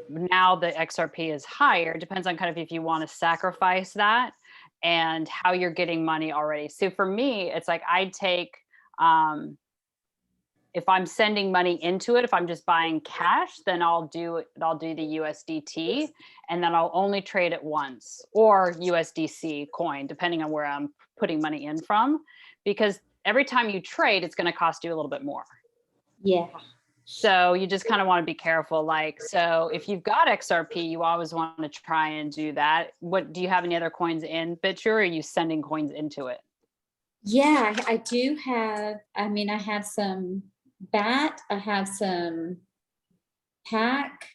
now the XRP is higher. Depends on kind of if you want to sacrifice that and how you're getting money already. So for me, it's like I take, if I'm sending money into it, if I'm just buying cash, then I'll do the USDT, and then I'll only trade it once, or USDC coin, depending on where I'm putting money in from, because every time you trade, it's going to cost you a little bit more. Yeah. So you just kind of want to be careful. Like, so if you've got XRP, you always want to try and do that. What, do you have any other coins in BitTrue, or are you sending coins into it? Yeah, I do have, I mean, I have some BAT, I have some PAC.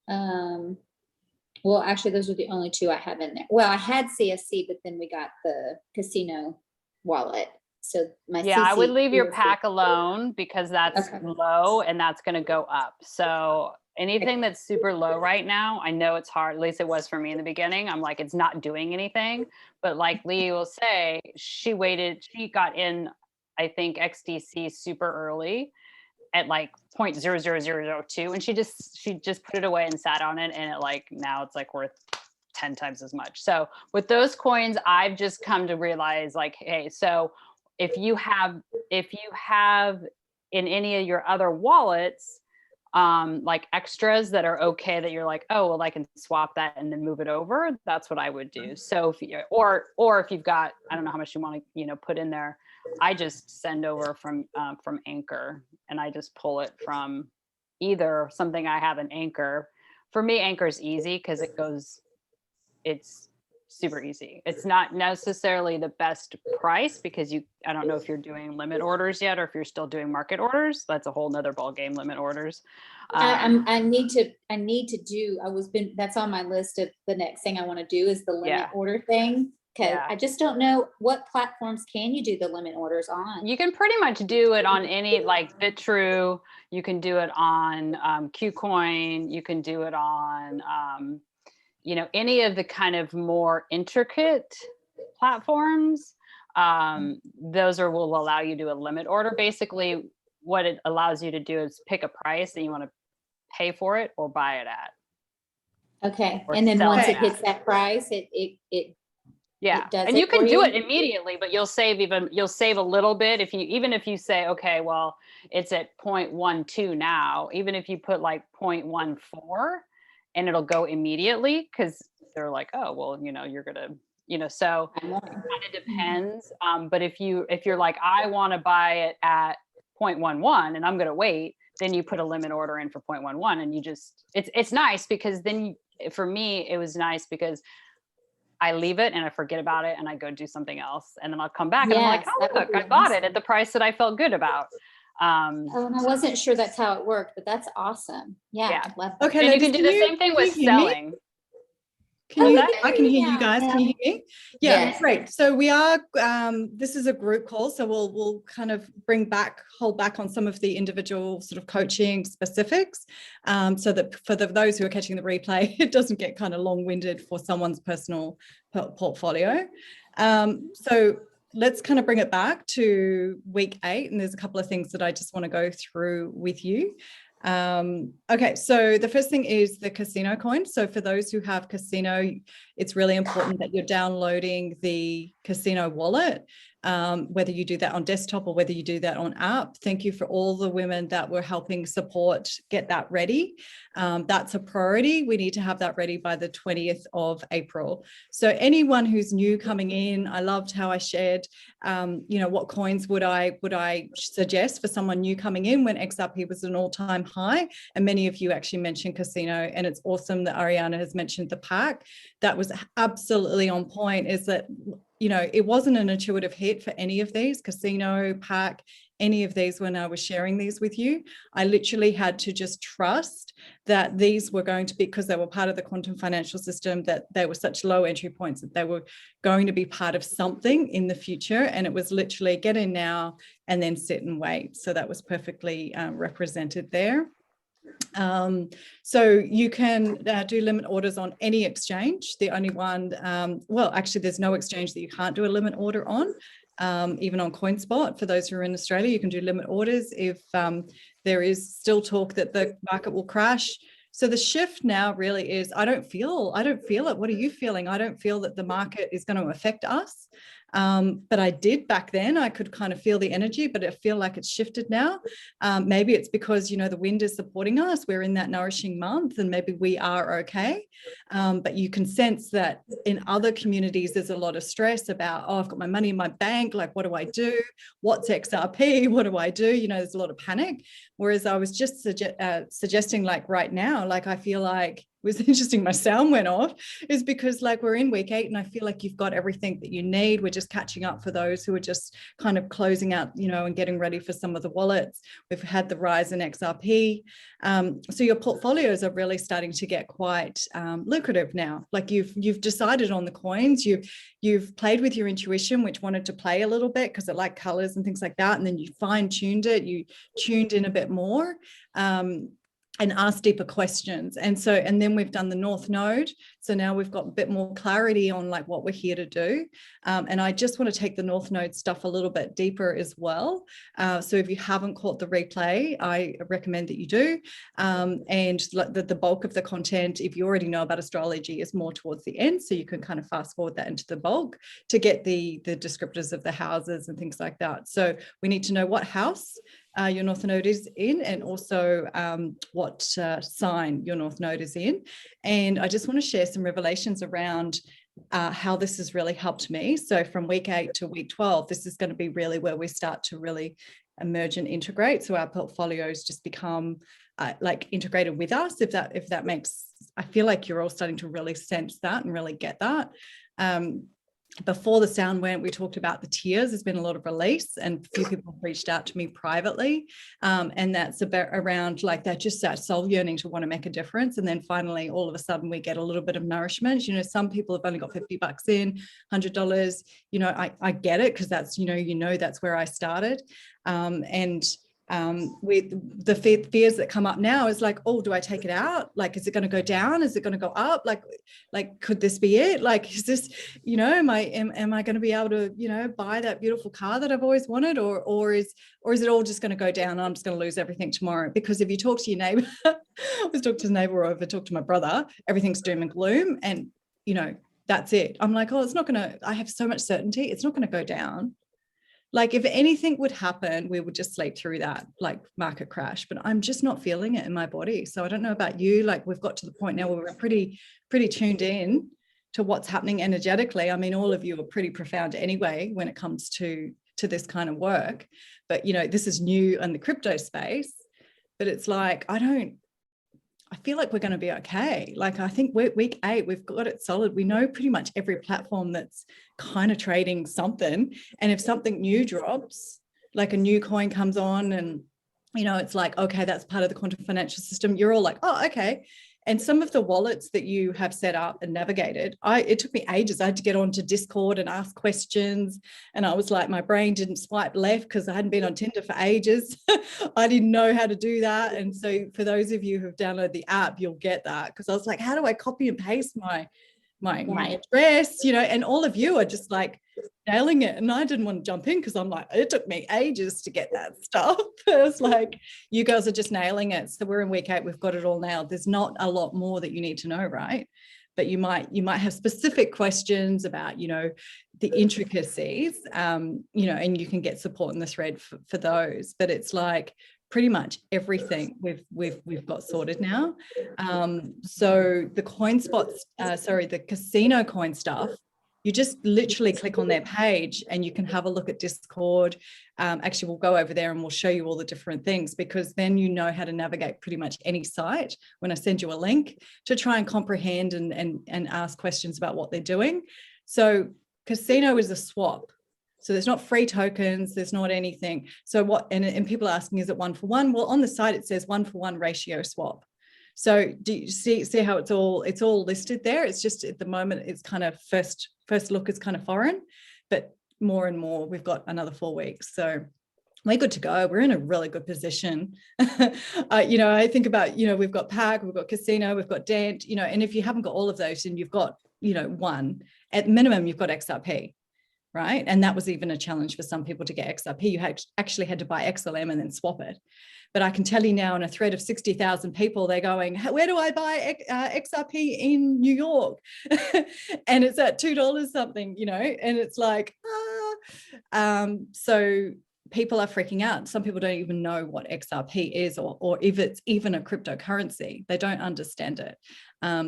Well, actually, those are the only two I have in there. Well, I had CSC, but then we got the casino wallet. So my Yeah, I would leave your CSC PAC alone, because that's Okay. low and that's going to go up. So anything that's super low right now, I know it's hard. At least it was for me in the beginning. I'm like, it's not doing anything. But like Lee will say, she got in, I think, XDC super early at like 0.00002, and she just put it away and sat on it, and it like now it's like worth 10 times as much. So with those coins, I've just come to realize, like, hey, so if you have in any of your other wallets, like extras that are okay, that you're like, oh, well, I can swap that and then move it over, that's what I would do. So if you, or if you've got, I don't know how much you want to, put in there, I just send over from Anchor, and I just pull it from either something I have in Anchor. For me, Anchor is easy because it's super easy. It's not necessarily the best price, because I don't know if you're doing limit orders yet, or if you're still doing market orders. That's a whole nother ball game, limit orders. I need to do, that's on my list of the next thing I want to do is the limit order thing. Because I just don't know what platforms can you do the limit orders on. You can pretty much do it on any, like BitTrue. You can do it on KuCoin. You can do it on, any of the kind of more intricate platforms. Those will allow you to do a limit order. Basically, what it allows you to do is pick a price that you want to pay for it or buy it at. Okay, and then once it hits that price, it and you can do it immediately, but you'll save a little bit if you say, okay, well, it's at 0.12 now, even if you put like 0.14, and it'll go immediately, because they're like, oh, well, you're gonna, so it kind of depends. But if you're like, I want to buy it at 0.11 and I'm gonna wait, then you put a limit order in for 0.11, and it's nice, because then for me it was nice because I leave it and I forget about it and I go do something else, and then I'll come back and I'm like, oh, look, I bought it at the price that I felt good about. And I wasn't sure that's how it worked, but that's awesome. Yeah. Okay. And you can do the same thing with selling. I can hear you guys. Can you hear me? Yeah, Yes. Great. So we are, this is a group call. So we'll kind of hold back on some of the individual sort of coaching specifics, so that for those who are catching the replay, it doesn't get kind of long-winded for someone's personal portfolio. So let's kind of bring it back to week 8. And there's a couple of things that I just want to go through with you. Okay, so the first thing is the casino coin. So for those who have casino, it's really important that you're downloading the casino wallet, whether you do that on desktop or whether you do that on app. Thank you for all the women that were helping support get that ready. That's a priority. We need to have that ready by the 20th of April. So anyone who's new coming in, I loved how I shared, what coins would I suggest for someone new coming in when XRP was an all-time high. And many of you actually mentioned casino, and it's awesome that Ariana has mentioned the PAC. That was absolutely on point, is that it wasn't an intuitive hit for any of these, casino, PAC, any of these. When I was sharing these with you, I literally had to just trust that these were going to be, because they were part of the quantum financial system, that they were such low entry points that they were going to be part of something in the future. And it was literally get in now and then sit and wait. So that was perfectly represented there. So you can do limit orders on any exchange. The only one, well, actually there's no exchange that you can't do a limit order on. even on CoinSpot. For those who are in Australia, you can do limit orders if there is still talk that the market will crash. So the shift now really is, I don't feel it. What are you feeling? I don't feel that the market is going to affect us. But I did back then. I could kind of feel the energy, but I feel like it's shifted now. Maybe it's because, you know, the wind is supporting us. We're in that nourishing month and maybe we are okay. But you can sense that in other communities, there's a lot of stress about, oh, I've got my money in my bank. Like, what do I do? What's XRP? What do I do? You know, there's a lot of panic. Whereas I was just suggesting, like right now, like I feel like, it was interesting, my sound went off, is because like we're in week 8 and I feel like you've got everything that you need. We're just catching up for those who are just kind of closing out, you know, and getting ready for some of the wallets. We've had the rise in XRP. So your portfolios are really starting to get quite lucrative now. Like you've decided on the coins, you've played with your intuition, which wanted to play a little bit because it liked colors and things like that. And then you fine-tuned it, you tuned in a bit more. And ask deeper questions. And then we've done the North Node. So now we've got a bit more clarity on like what we're here to do. And I just want to take the North Node stuff a little bit deeper as well. So if you haven't caught the replay, I recommend that you do. And the bulk of the content, if you already know about astrology, is more towards the end. So you can kind of fast forward that into the bulk to get the descriptors of the houses and things like that. So we need to know what house your North Node is in, and also what sign your North Node is in. And I just want to share some revelations around how this has really helped me. So from week 8 to week 12, this is going to be really where we start to really emerge and integrate. So our portfolios just become like integrated with us, if that makes, I feel like you're all starting to really sense that and really get that. Before the sound went, we talked about the tiers. There's been a lot of release, and a few people reached out to me privately. And that's about around like that, just that soul yearning to want to make a difference. And then finally, all of a sudden we get a little bit of nourishment. You know, some people have only got $50 in, $100, you know, I get it, because that's, you know, that's where I started. With the fears that come up now is like, oh, do I take it out? Like, is it going to go down? Is it going to go up? Like, could this be it? Like, is this, you know, am I going to be able to, you know, buy that beautiful car that I've always wanted, or is it all just going to go down and I'm just going to lose everything tomorrow? Because if you talk to your neighbor, I was talking to his neighbor, or if I talk to my brother, everything's doom and gloom, and you know, that's it. I'm like, oh, it's not going to, I have so much certainty, it's not going to go down. Like if anything would happen, we would just sleep through that like market crash, but I'm just not feeling it in my body. So I don't know about you, like we've got to the point now where we're pretty tuned in to what's happening energetically. I mean, all of you are pretty profound anyway when it comes to this kind of work, but you know, this is new in the crypto space, but it's like, I feel like we're going to be okay. Like, I think week 8, we've got it solid. We know pretty much every platform that's kind of trading something. And if something new drops, like a new coin comes on and, you know, it's like, okay, that's part of the quantum financial system. You're all like, oh, okay. And some of the wallets that you have set up and navigated, it took me ages. I had to get onto Discord and ask questions. And I was like, my brain didn't swipe left because I hadn't been on Tinder for ages. I didn't know how to do that. And so for those of you who've downloaded the app, you'll get that. Because I was like, how do I copy and paste my address, you know? And all of you are just like nailing it. And I didn't want to jump in because I'm like, it took me ages to get that stuff. It was like, you girls are just nailing it. So we're in week 8, we've got it all nailed. There's not a lot more that you need to know, right? But you might have specific questions about, you know, the intricacies, you know, and you can get support in the thread for those. But it's like pretty much everything we've got sorted now. So the the casino coin stuff, you just literally click on their page and you can have a look at Discord. Actually, we'll go over there and we'll show you all the different things, because then you know how to navigate pretty much any site when I send you a link to try and comprehend and ask questions about what they're doing. So casino is a swap. So there's not free tokens, there's not anything. So what, and people are asking, is it 1-for-1? Well, on the site, it says 1-for-1 ratio swap. So do you see how it's all listed there? It's just at the moment, it's kind of first look is kind of foreign, but more and more, we've got another 4 weeks. So we're good to go. We're in a really good position. You know, I think about, you know, we've got PAC, we've got Casino, we've got Dent, you know, and if you haven't got all of those and you've got, you know, one, at minimum, you've got XRP. right? And that was even a challenge for some people to get XRP. You actually had to buy XLM and then swap it. But I can tell you now, in a thread of 60,000 people, they're going, where do I buy XRP in New York? And it's at $2 something, you know, and it's like, so people are freaking out. Some people don't even know what XRP is, or if it's even a cryptocurrency. They don't understand it.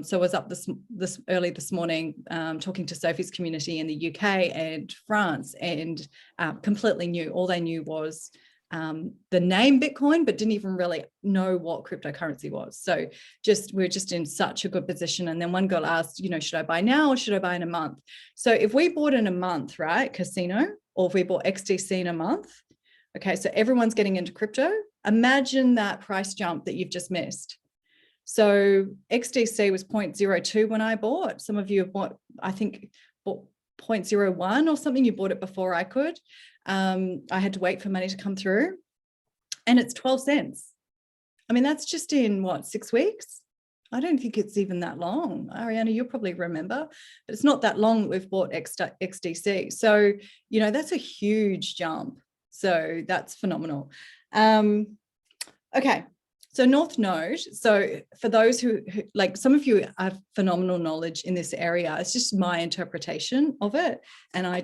So I was up this early this morning talking to Sophie's community in the UK and France, and completely new. All they knew was the name Bitcoin, but didn't even really know what cryptocurrency was. So we're just in such a good position. And then one girl asked, you know, should I buy now or should I buy in a month? So if we bought in a month, right, casino, or if we bought XDC in a month, okay, so everyone's getting into crypto. Imagine that price jump that you've just missed. So XDC was 0.02 when I bought. Some of you have bought, I think, bought 0.01 or something. You bought it before I could. I had to wait for money to come through, and it's 12 cents. I mean, that's just in what, 6 weeks? I don't think it's even that long. Ariana, you'll probably remember, but it's not that long that we've bought XDC. So, you know, that's a huge jump. So that's phenomenal. Okay. So North Node. So for those who like, some of you have phenomenal knowledge in this area. It's just my interpretation of it. And I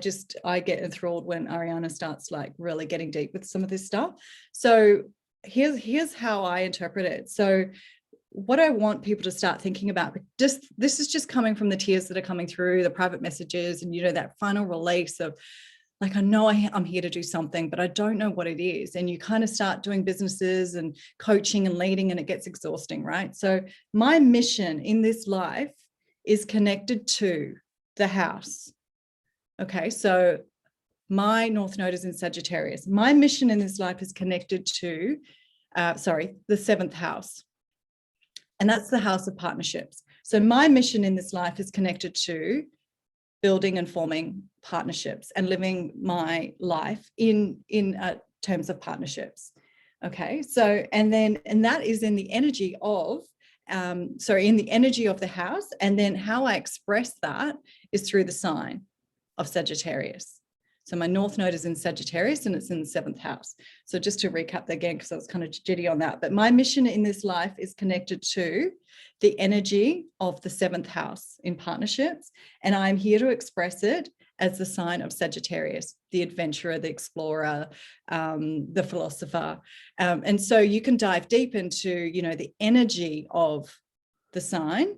get enthralled when Ariana starts like really getting deep with some of this stuff. So here's how I interpret it. So what I want people to start thinking about, this is just coming from the tears that are coming through, the private messages, and, you know, that final release of, like, I know I'm here to do something, but I don't know what it is. And you kind of start doing businesses and coaching and leading, and it gets exhausting, right? So my mission in this life is connected to the house. Okay, so my North Node is in Sagittarius. My mission in this life is connected to, the 7th house. And that's the house of partnerships. So my mission in this life is connected to building and forming partnerships and living my life in terms of partnerships. Okay, so and that is in the energy of in the energy of the house, and then how I express that is through the sign of Sagittarius. So my North Node is in Sagittarius, and it's in the 7th house. So just to recap that again, because I was kind of jitty on that, but my mission in this life is connected to the energy of the 7th house in partnerships. And I'm here to express it as the sign of Sagittarius, the adventurer, the explorer, the philosopher. And so you can dive deep into, you know, the energy of the sign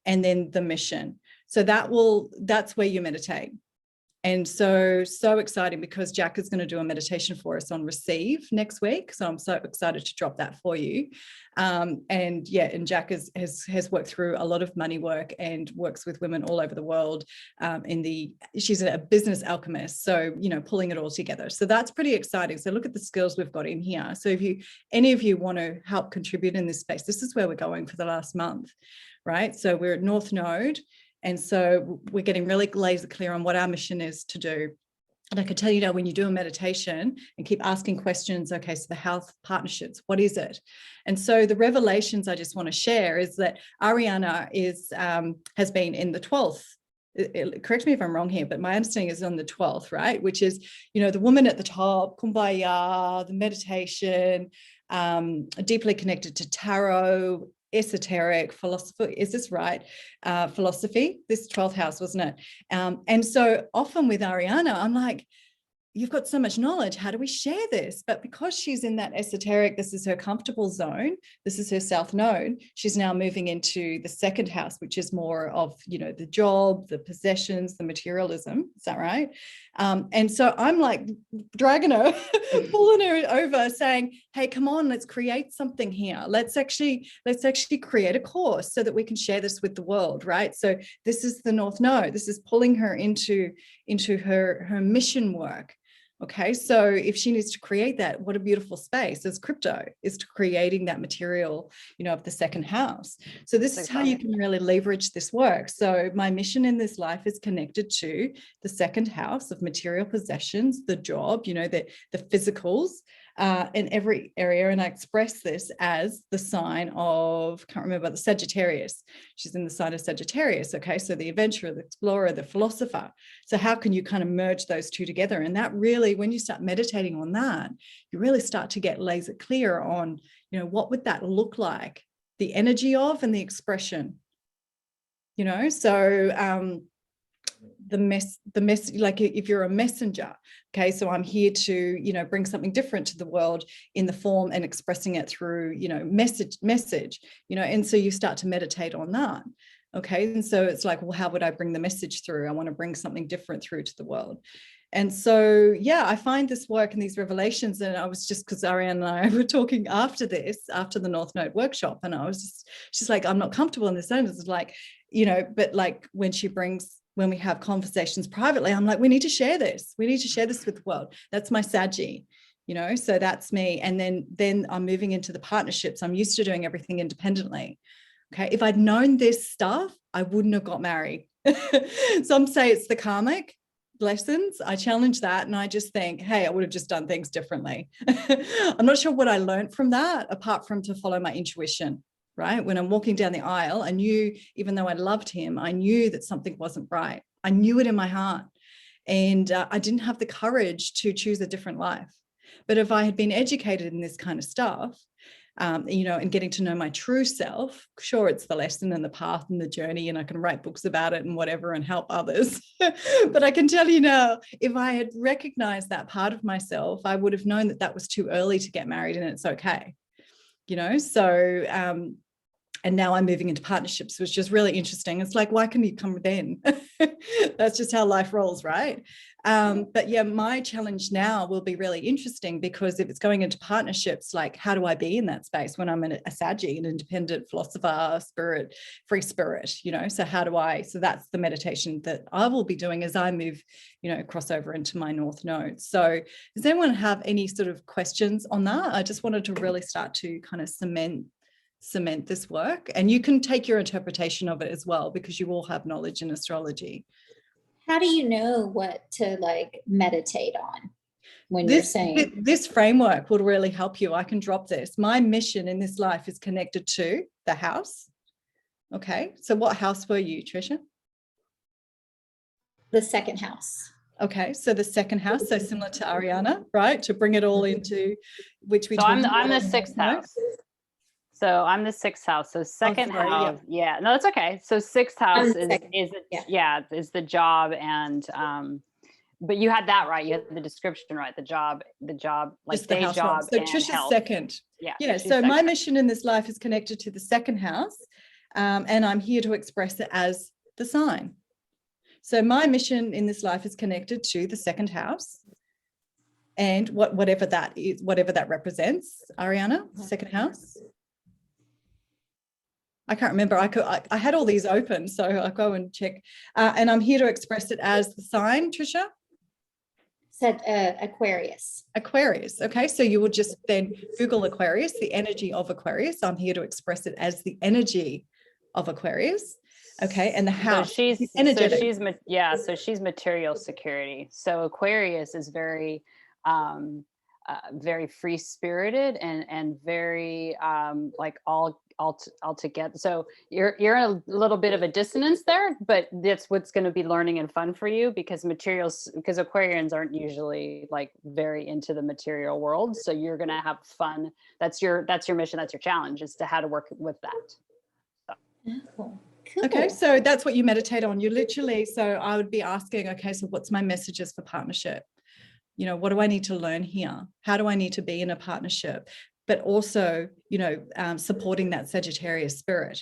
and then the mission. So that's where you meditate. And so exciting, because Jack is going to do a meditation for us on receive next week. So I'm so excited to drop that for you. And Jack has worked through a lot of money work and works with women all over the world. She's a business alchemist. So, you know, pulling it all together. So that's pretty exciting. So look at the skills we've got in here. So if any of you want to help contribute in this space, this is where we're going for the last month, right? So we're at North Node. And so we're getting really laser clear on what our mission is to do. And I can tell you now, when you do a meditation and keep asking questions, okay, so the health partnerships, what is it? And so the revelations I just want to share is that Ariana has been in the 12th. Correct me if I'm wrong here, but my understanding is on the 12th, right? Which is, you know, the woman at the top, kumbaya, the meditation, deeply connected to tarot, esoteric philosophy. Is this right? Philosophy, this 12th house, wasn't it? And so often with Ariana, I'm like, you've got so much knowledge. How do we share this? But because she's in that esoteric, this is her comfortable zone. This is her South Node. She's now moving into the 2nd house, which is more of, you know, the job, the possessions, the materialism. Is that right? And so I'm like dragging her, pulling her over, saying, hey, come on, let's create something here. Let's actually create a course so that we can share this with the world, right? So this is the North Node. This is pulling her into her mission work. Okay, so if she needs to create that, what a beautiful space as crypto is to creating that material, you know, of the 2nd house. So this is how you can really leverage this work. So my mission in this life is connected to the 2nd house of material possessions, the job, you know, the physicals, in every area. And I express this as the sign of, can't remember, the Sagittarius. She's in the sign of Sagittarius. Okay. So the adventurer, the explorer, the philosopher. So how can you kind of merge those two together? And that really, when you start meditating on that, you really start to get laser clear on, you know, what would that look like? The energy of and the expression, you know? So, the mess, like if you're a messenger, okay, so I'm here to, you know, bring something different to the world in the form and expressing it through, you know, message, you know, and so you start to meditate on that. Okay. And so it's like, well, how would I bring the message through? I want to bring something different through to the world. And so, yeah, I find this work and these revelations, and I was just, because Ariane and I were talking after the North Node workshop, and I was just, she's like, I'm not comfortable in this zone. It's like, you know, but like when we have conversations privately, I'm like, we need to share this. We need to share this with the world. That's my Saggy, you know, so that's me. And then I'm moving into the partnerships. I'm used to doing everything independently. Okay. If I'd known this stuff, I wouldn't have got married. Some say it's the karmic lessons. I challenge that. And I just think, hey, I would have just done things differently. I'm not sure what I learned from that, apart from to follow my intuition. Right? When I'm walking down the aisle, I knew, even though I loved him, I knew that something wasn't right. I knew it in my heart. And I didn't have the courage to choose a different life. But if I had been educated in this kind of stuff, you know, and getting to know my true self, sure, it's the lesson and the path and the journey, and I can write books about it and whatever and help others. But I can tell you now, if I had recognized that part of myself, I would have known that that was too early to get married and it's okay. You know, so, and now I'm moving into partnerships, which is really interesting. It's like, why can you come then? That's just how life rolls, right? But yeah, my challenge now will be really interesting, because if it's going into partnerships, like, how do I be in that space when I'm a Saggy, an independent philosopher, spirit, free spirit, you know? So how do I, so that's the meditation that I will be doing as I move, you know, cross over into my North Node. So does anyone have any sort of questions on that? I just wanted to really start to kind of cement this work, and you can take your interpretation of it as well, because you all have knowledge in astrology. How do you know what to like meditate on when you're saying this framework will really help you? I can drop this. My mission in this life is connected to the house. Okay, so what house were you, Tricia? The second house. Okay, so the second house, so similar to Ariana, right? To bring it all into which we. So I'm the sixth house. So I'm the sixth house. So second house, yeah. No, that's okay. So sixth house is the job, and but you had that right. You had the description right. The job, like day job. So Trisha's health. Second. Yeah. So my mission in this life is connected to the second house, and I'm here to express it as the sign. So my mission in this life is connected to the second house, and whatever that is, whatever that represents. Ariana, second house. I can't remember. I had all these open, so I'll go and check. And I'm here to express it as the sign, Tricia? Said Aquarius. Aquarius. Okay, so you will just then Google Aquarius, the energy of Aquarius. I'm here to express it as the energy of Aquarius. Okay, and the house. So she's energetic. So she's material security. So Aquarius is very very free spirited and very like all together. So you're in a little bit of a dissonance there, but that's what's going to be learning and fun for you, because Aquarians aren't usually like very into the material world. So you're going to have fun. That's your mission. That's your challenge, is to how to work with that. So. Cool. Okay, so that's what you meditate on. You literally, so I would be asking, okay, so what's my messages for partnership? You know, what do I need to learn here? How do I need to be in a partnership? But also, you know, supporting that Sagittarius spirit.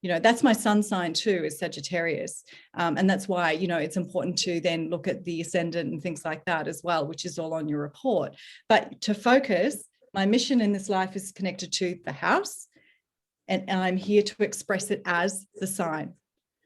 You know, that's my sun sign too, is Sagittarius. And that's why, you know, it's important to then look at the ascendant and things like that as well, which is all on your report. But to focus, my mission in this life is connected to the house, and I'm here to express it as the sign.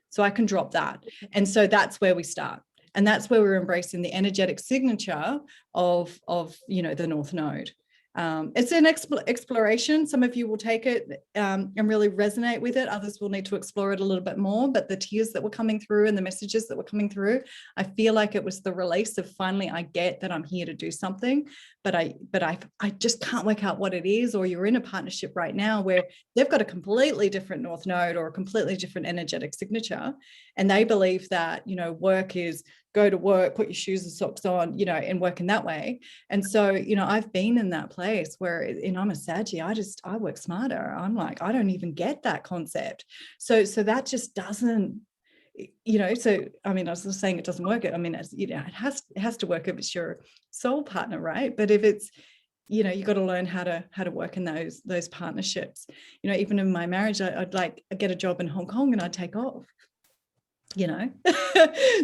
So I can drop that. And so that's where we start. And that's where we're embracing the energetic signature of you know, the North Node. It's an exploration. Some of you will take it and really resonate with it. Others will need to explore it a little bit more. But the tears that were coming through and the messages that were coming through, I feel like it was the release of finally, I get that I'm here to do something, but I just can't work out what it is. Or you're in a partnership right now where they've got a completely different North Node or a completely different energetic signature, and they believe that, you know, work is go to work, put your shoes and socks on, you know, and work in that way. And so, you know, I've been in that place where, and I'm a Saggy, I work smarter. I'm like, I don't even get that concept. So that just doesn't, you know, so, I mean, I was just saying it doesn't work. I mean, as you know, it has to work if it's your soul partner, right? But if it's, you know, you got to learn how to work in those partnerships. You know, even in my marriage, I'd get a job in Hong Kong and I'd take off, you know.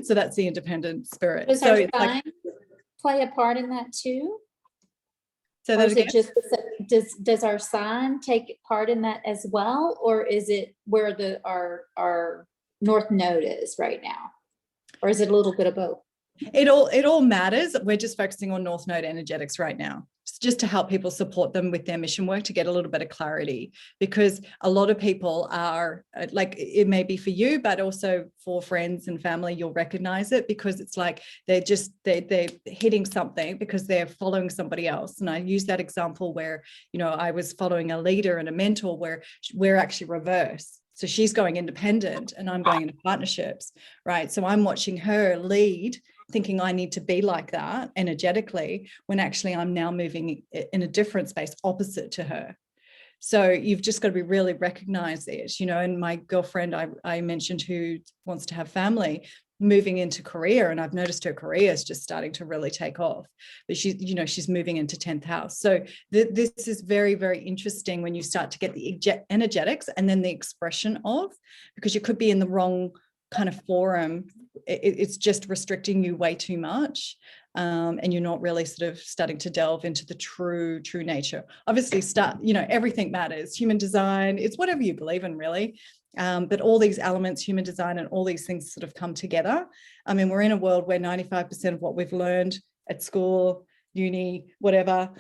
So that's the independent spirit. Does so our it's sign play a part in that too? So or is it just, does our sign take part in that as well, or is it where our North Node is right now, or is it a little bit of both? It all matters. We're just focusing on North Node energetics right now, just to help people support them with their mission work, to get a little bit of clarity, because a lot of people are like, it may be for you, but also for friends and family, you'll recognize it, because it's like they're hitting something because they're following somebody else. And I use that example where, you know, I was following a leader and a mentor where we're actually reverse. So she's going independent and I'm going into partnerships, right? So I'm watching her lead, thinking I need to be like that energetically, when actually I'm now moving in a different space opposite to her. So you've just got to be really recognize it, you know. And my girlfriend I mentioned, who wants to have family, moving into Korea, and I've noticed her career is just starting to really take off, but she's moving into 10th house. So this is very, very interesting when you start to get the energetics and then the expression of, because you could be in the wrong kind of forum. It's just restricting you way too much, and you're not really sort of starting to delve into the true nature. Obviously, everything matters. Human design, it's whatever you believe in, really. But all these elements, human design and all these things sort of come together. I mean, we're in a world where 95% of what we've learned at school, uni, whatever,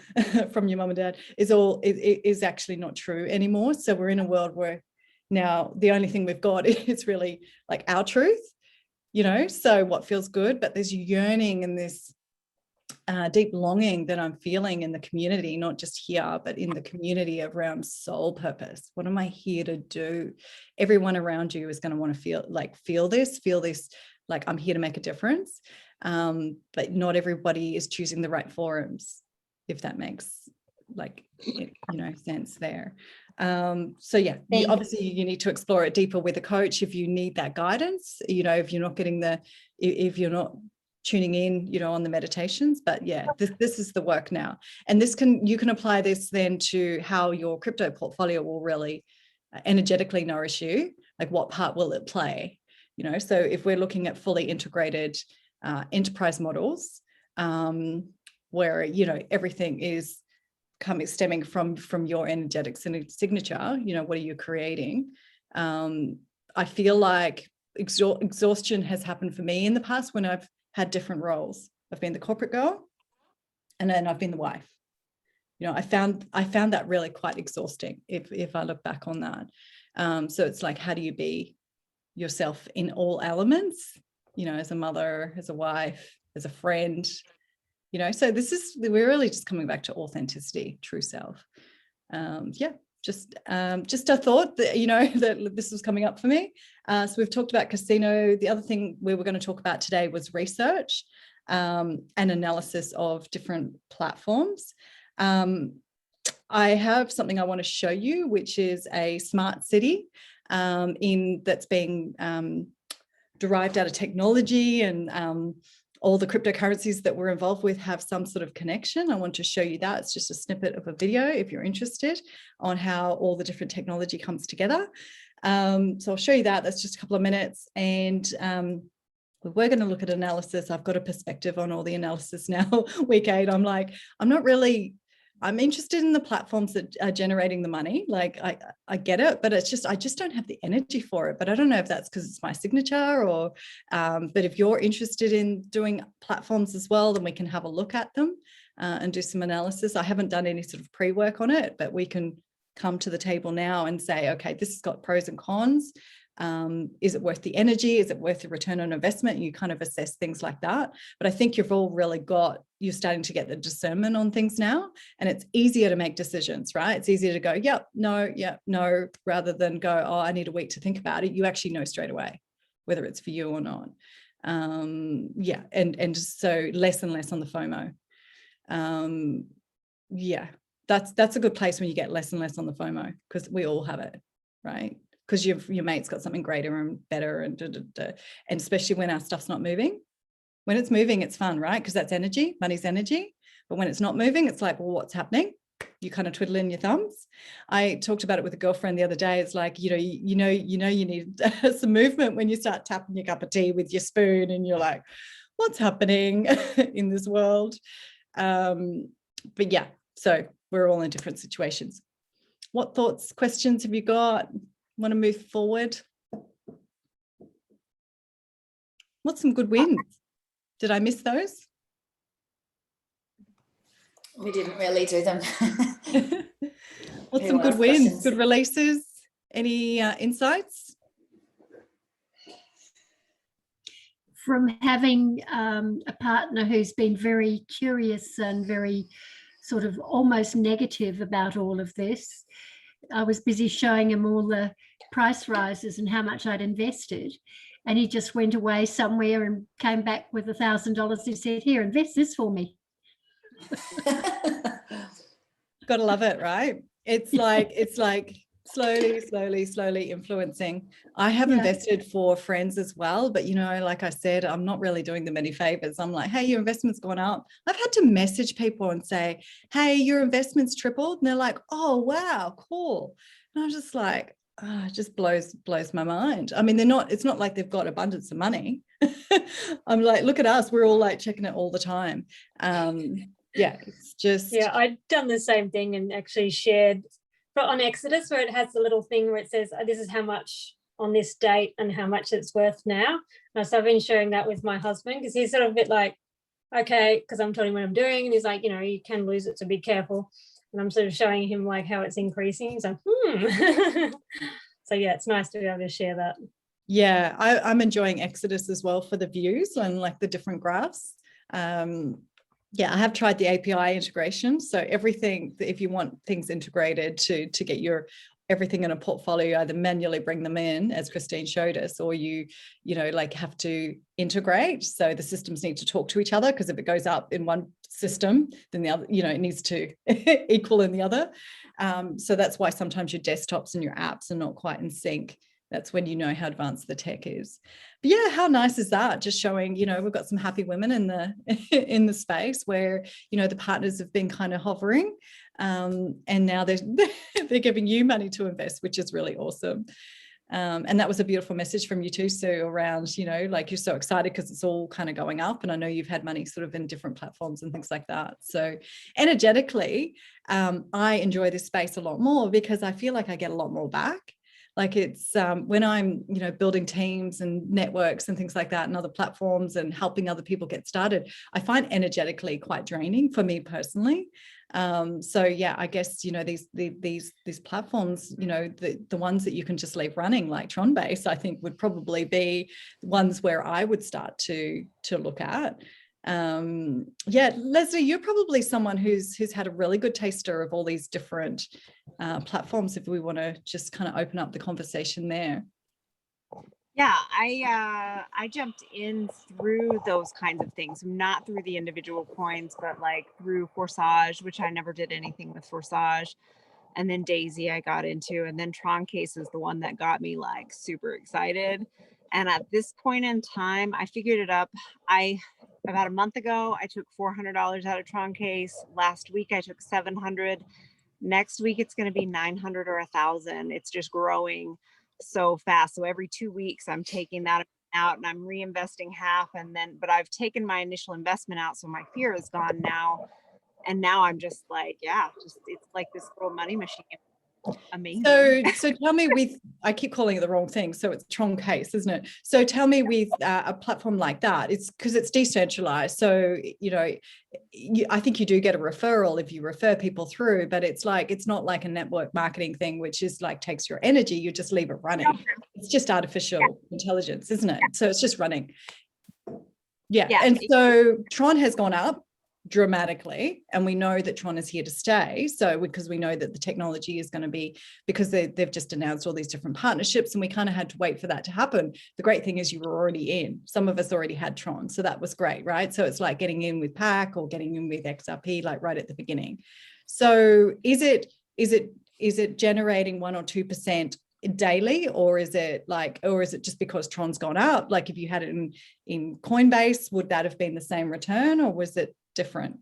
from your mum and dad is actually not true anymore. So we're in a world where now the only thing we've got is really like our truth, you know, so what feels good. But there's yearning and this deep longing that I'm feeling in the community, not just here, but in the community around soul purpose. What am I here to do? Everyone around you is going to want to feel this, like I'm here to make a difference. But not everybody is choosing the right forums, if that makes sense there. So yeah, obviously you need to explore it deeper with a coach if you need that guidance, you know, if you're not getting if you're not tuning in, you know, on the meditations. But yeah, this is the work now. And you can apply this then to how your crypto portfolio will really energetically nourish you. Like, what part will it play? You know, so if we're looking at fully integrated enterprise models, where, you know, everything is stemming from your energetic signature, you know, what are you creating? I feel like exhaustion has happened for me in the past when I've had different roles. I've been the corporate girl, and then I've been the wife. You know, I found that really quite exhausting if I look back on that. So it's like, how do you be yourself in all elements, you know, as a mother, as a wife, as a friend, you know? So we're really just coming back to authenticity, true self. Just a thought that, you know, that this was coming up for me. So we've talked about casino. The other thing we were going to talk about today was research and analysis of different platforms. I have something I want to show you, which is a smart city that's being derived out of technology, and all the cryptocurrencies that we're involved with have some sort of connection. I want to show you that. It's just a snippet of a video if you're interested on how all the different technology comes together. So I'll show you that. That's just a couple of minutes. And we're going to look at analysis. I've got a perspective on all the analysis now. Week 8, I'm interested in the platforms that are generating the money. Like, I get it, but it's just, I just don't have the energy for it. But I don't know if that's because it's my signature or, but if you're interested in doing platforms as well, then we can have a look at them. and do some analysis. I haven't done any sort of pre-work on it, but we can come to the table now and say, okay, this has got pros and cons. Is it worth the energy? Is it worth the return on investment? You kind of assess things like that. But I think you've all really you're starting to get the discernment on things now, and it's easier to make decisions, right? It's easier to go, yep, no, rather than go, oh, I need a week to think about it. You actually know straight away whether it's for you or not. And so less and less on the FOMO. That's a good place when you get less and less on the FOMO, because we all have it, right? Because your mate's got something greater and better, and especially when our stuff's not moving. When it's moving, it's fun, right? Because that's energy, money's energy. But when it's not moving, it's like, well, what's happening? You kind of twiddling your thumbs. I talked about it with a girlfriend the other day. It's like, you need some movement when you start tapping your cup of tea with your spoon, and you're like, what's happening in this world? But yeah, so we're all in different situations. What thoughts, questions have you got? Want to move forward? What's some good wins? Did I miss those? We didn't really do them. What's some good wins, good releases? Any insights? From having a partner who's been very curious and very sort of almost negative about all of this, I was busy showing him all the price rises and how much I'd invested. And he just went away somewhere and came back with $1,000. He said, here, invest this for me. Gotta love it, right? It's like slowly influencing. I have invested for friends as well, but like I said, I'm not really doing them any favors. I'm like, hey, your investment's gone up. I've had to message people and say, hey, your investment's tripled, and they're like, oh wow, cool. And I'm just like, it just blows my mind. I mean, it's not like they've got abundance of money. I'm like, look at us, we're all like checking it all the time. It's just I'd done the same thing and actually shared on Exodus, where it has the little thing where it says this is how much on this date and how much it's worth now. And so I've been sharing that with my husband, because he's sort of a bit like, okay, because I'm telling him what I'm doing, and he's like, you can lose it, so be careful. And I'm sort of showing him like how it's increasing. He's like, So yeah, it's nice to be able to share that. Yeah, I'm enjoying Exodus as well for the views and like the different graphs. I have tried the API integration. So everything, if you want things integrated to get your everything in a portfolio, either manually bring them in, as Christine showed us, or you have to integrate. So the systems need to talk to each other, because if it goes up in one system, then the other, it needs to equal in the other. So that's why sometimes your desktops and your apps are not quite in sync. That's when you know how advanced the tech is. But yeah, how nice is that? Just showing, we've got some happy women in the space where, the partners have been kind of hovering, and now they're giving you money to invest, which is really awesome. And that was a beautiful message from you too, Sue, around, like you're so excited because it's all kind of going up. And I know you've had money sort of in different platforms and things like that. So energetically, I enjoy this space a lot more because I feel like I get a lot more back. Like it's when I'm, building teams and networks and things like that and other platforms and helping other people get started, I find energetically quite draining for me personally. So yeah, I guess, these platforms, the ones that you can just leave running like Tronbase, I think would probably be ones where I would start to look at. Leslie, you're probably someone who's had a really good taster of all these different platforms, if we want to just kind of open up the conversation there. Yeah, I jumped in through those kinds of things, not through the individual coins, but like through Forsage, which I never did anything with Forsage. And then Daisy I got into, and then Troncase is the one that got me like super excited. And at this point in time, I figured it up. About a month ago, I took $400 out of Troncase. Last week, I took $700. Next week, it's going to be $900 or $1,000. It's just growing so fast. So every 2 weeks, I'm taking that out and I'm reinvesting half. But I've taken my initial investment out. So my fear is gone now. And now I'm just like, it's like this little money machine. amazing. So tell me, I keep calling it the wrong thing, so it's Tron Case, isn't it? So tell me, with a platform like that, it's because it's decentralized. So, I think you do get a referral if you refer people through, but it's not like a network marketing thing, which is like takes your energy, you just leave it running. It's just artificial intelligence, isn't it? So it's just running. Yeah. And so Tron has gone up dramatically, and we know that Tron is here to stay. So because we know that the technology is going to be, because they've just announced all these different partnerships, and we kind of had to wait for that to happen. The great thing is you were already in. Some of us already had Tron, so that was great, right? So it's like getting in with PAC or getting in with XRP, like right at the beginning. So is it generating 1 or 2% daily, or is it just because Tron's gone up? Like if you had it in Coinbase, would that have been the same return, or was it different?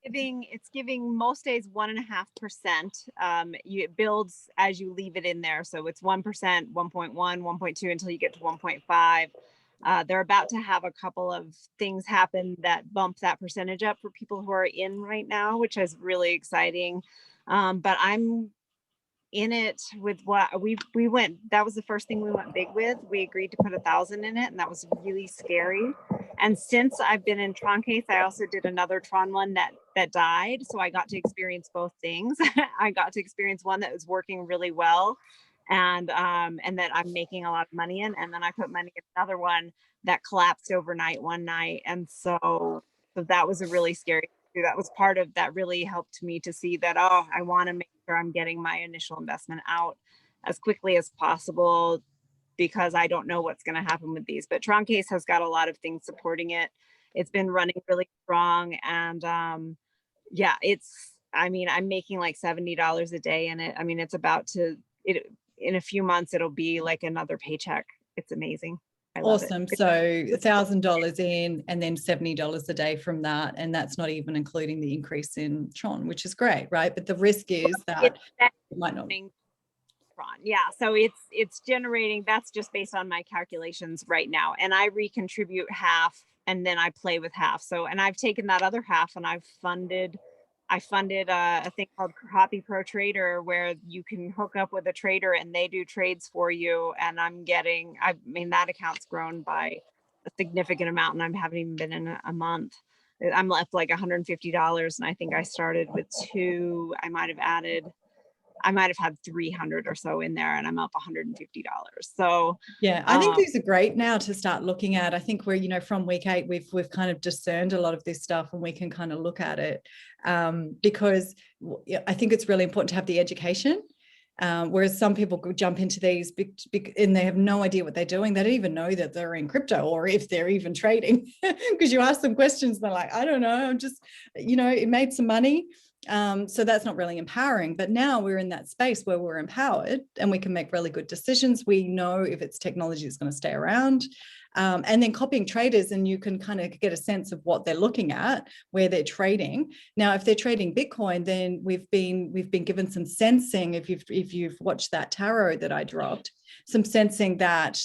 It's giving most days 1.5%. It builds as you leave it in there. So it's 1%, 1.1, 1.2 until you get to 1.5. They're about to have a couple of things happen that bump that percentage up for people who are in right now, which is really exciting. But I'm in it with what we went. That was the first thing we went big with. We agreed to put 1,000 in it, and that was really scary. And since I've been in Tron Case, I also did another Tron one that died. So I got to experience both things. I got to experience one that was working really well, and that I'm making a lot of money in. And then I put money in another one that collapsed overnight one night. And so that was a really scary. That was part of that really helped me to see that, I want to make sure I'm getting my initial investment out as quickly as possible, because I don't know what's going to happen with these. But Tron Case has got a lot of things supporting it. It's been running really strong. And I'm making like $70 a day in it. I mean, it's in a few months, it'll be like another paycheck. It's amazing. Awesome. So $1,000 in, and then $70 a day from that. And that's not even including the increase in Tron, which is great, right? But the risk is that it might not. Tron. Yeah. So it's generating, that's just based on my calculations right now. And I recontribute half, and then I play with half. So, and I've taken that other half and I funded a thing called Copy Pro Trader, where you can hook up with a trader and they do trades for you. And that account's grown by a significant amount, and I haven't even been in a month. I'm left like $150. And I think I started with 2. I might have had 300 or so in there, and I'm up $150. So yeah, I think these are great now to start looking at. I think we're, from week 8, we've kind of discerned a lot of this stuff, and we can kind of look at it, because I think it's really important to have the education. Whereas some people could jump into these big, and they have no idea what they're doing. They don't even know that they're in crypto, or if they're even trading, because you ask them questions, they're like, I don't know, I'm just, it made some money. So that's not really empowering. But now we're in that space where we're empowered and we can make really good decisions. We know if it's technology that's going to stay around. And then copying traders, and you can kind of get a sense of what they're looking at, where they're trading. Now, if they're trading Bitcoin, then we've been given some sensing. If you've watched that tarot that I dropped, some sensing that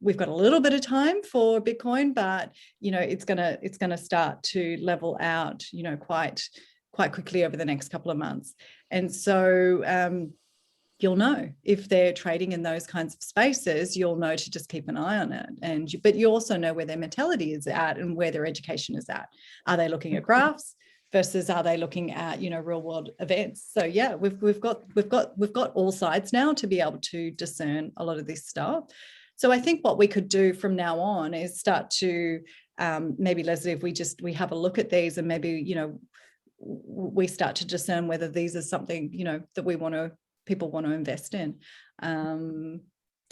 we've got a little bit of time for Bitcoin, but it's gonna start to level out, quite quickly over the next couple of months. And so you'll know if they're trading in those kinds of spaces. You'll know to just keep an eye on it. But you also know where their mentality is at and where their education is at. Are they looking at graphs versus are they looking at real world events? So yeah, we've got all sides now to be able to discern a lot of this stuff. So I think what we could do from now on is start to maybe, Leslie, if we have a look at these, and maybe we start to discern whether these are something that people want to invest in. And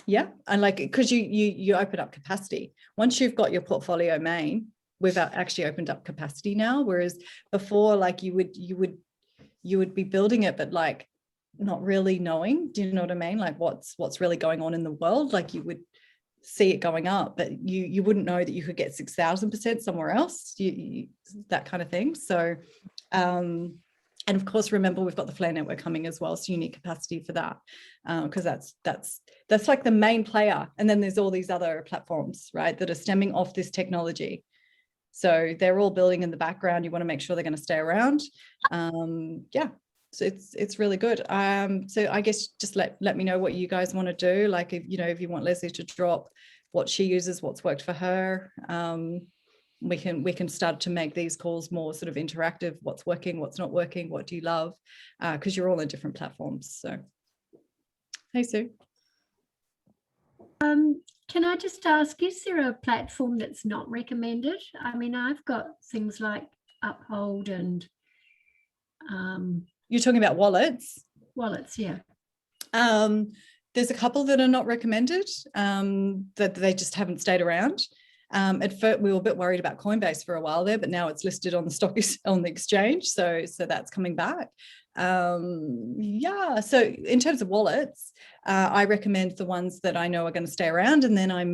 because you open up capacity once you've got your portfolio main. We've actually opened up capacity now, whereas before, like you would be building it, but like not really knowing. Do you know what I mean? Like what's really going on in the world? Like you would see it going up, but you wouldn't know that you could get 6,000% somewhere else, that kind of thing. So and of course, remember, we've got the Flare network coming as well, so you need capacity for that, because that's like the main player. And then there's all these other platforms, right, that are stemming off this technology. So they're all building in the background. You want to make sure they're going to stay around. So it's really good. So I guess just let me know what you guys want to do. Like, if you want Leslie to drop what she uses, what's worked for her, we can start to make these calls more sort of interactive. What's working, what's not working, what do you love, because you're all on different platforms. So hey, Sue. Can I just ask, is there a platform that's not recommended? I mean, I've got things like Uphold and you're talking about wallets. Yeah. There's a couple that are not recommended, that they just haven't stayed around. At first, we were a bit worried about Coinbase for a while there, but now it's listed on the on the exchange, so that's coming back. Yeah, so in terms of wallets, I recommend the ones that I know are going to stay around, and then I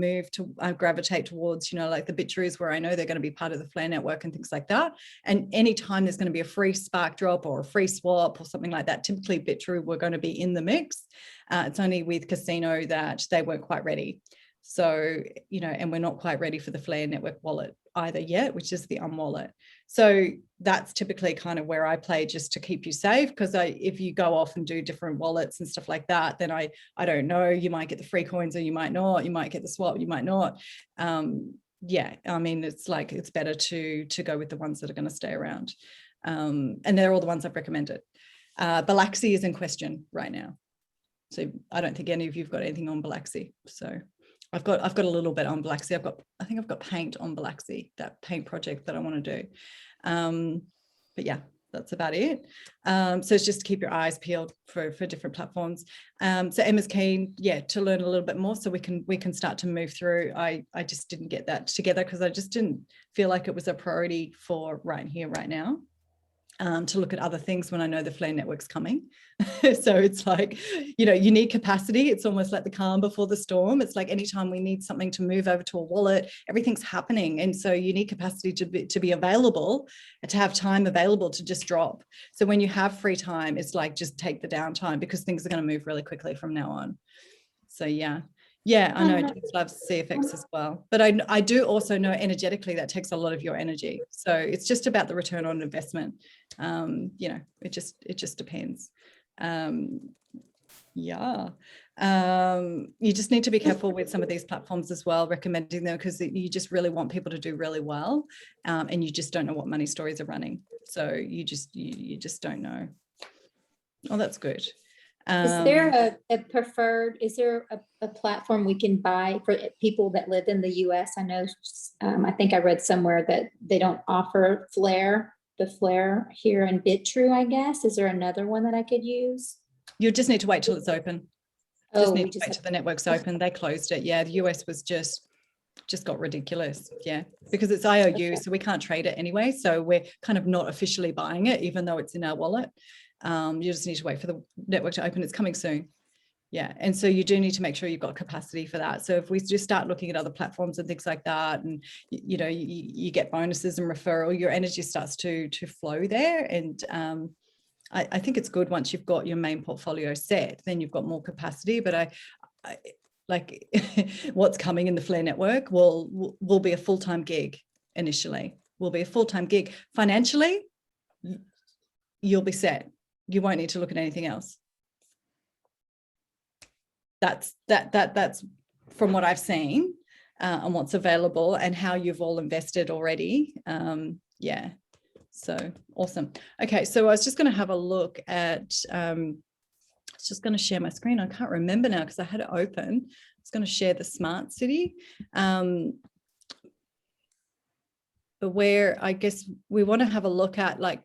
gravitate towards, like the Bitcheries, where I know they're going to be part of the Flare network and things like that. And anytime there's going to be a free Spark drop or a free swap or something like that, typically Bitchery were going to be in the mix. It's only with Casino that they weren't quite ready. So, and we're not quite ready for the Flare network wallet either yet, which is the wallet. So that's typically kind of where I play, just to keep you safe, because if you go off and do different wallets and stuff like that, then I don't know, you might get the free coins or you might not, you might get the swap, you might not. Yeah, I mean, it's better to go with the ones that are going to stay around. And they're all the ones I've recommended. Bilaxi is in question right now. So I don't think any of you've got anything on Bilaxi. So I've got a little bit on Bilaxi. I think I've got Paint on Bilaxi, that Paint project that I want to do. But yeah, that's about it. So it's just to keep your eyes peeled for different platforms. So Emma's keen, to learn a little bit more, so we can start to move through. I just didn't get that together because I just didn't feel like it was a priority for right here, right now. To look at other things when I know the Flare network's coming. So it's like, you need capacity. It's almost like the calm before the storm. It's like anytime we need something to move over to a wallet, everything's happening. And so you need capacity to be available, to have time available to just drop. So when you have free time, it's like, just take the downtime, because things are going to move really quickly from now on. So yeah, I know James loves CFX as well, but I do also know energetically that takes a lot of your energy. So it's just about the return on investment. It just depends. You just need to be careful with some of these platforms as well, recommending them, because you just really want people to do really well, and you just don't know what money stories are running. So you just don't know. Oh, that's good. Is there a preferred, is there a platform we can buy for people that live in the US? I know, I think I read somewhere that they don't offer the Flare here in BitTrue, I guess. Is there another one that I could use? You just need to wait till it's open. Just need to wait till the network's open. They closed it. Yeah, the US was just got ridiculous. Yeah, because it's IOU, so we can't trade it anyway. So we're kind of not officially buying it, even though it's in our wallet. You just need to wait for the network to open. It's coming soon. Yeah, and so you do need to make sure you've got capacity for that. So if we just start looking at other platforms and things like that, and you get bonuses and referral, your energy starts to flow there. And I think it's good once you've got your main portfolio set, then you've got more capacity. But I like what's coming in the Flare network will be a full-time gig initially. Will be a full-time gig. Financially, you'll be set. You won't need to look at anything else. That's from what I've seen, and what's available and how you've all invested already. Yeah, so awesome. Okay, so I was just going to have a look at, I was just going to share my screen. I can't remember now because I had it open. I was going to share the smart city, where I guess we want to have a look at, like,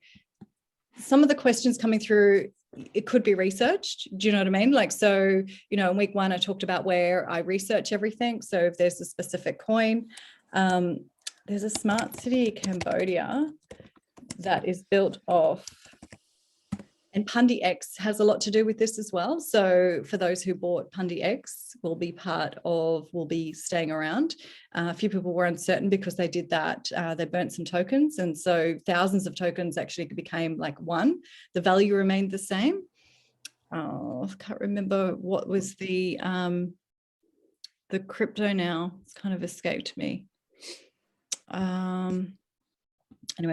some of the questions coming through, it could be researched. Do you know what I mean? Like, so, in week 1, I talked about where I research everything. So if there's a specific coin, there's a smart city, Cambodia, that is built off, and Pundi X has a lot to do with this as well. So for those who bought Pundi X, will be staying around. A few people were uncertain because they did that. They burnt some tokens. And so thousands of tokens actually became like one. The value remained the same. Oh, I can't remember what was the crypto now. It's kind of escaped me. Anyway,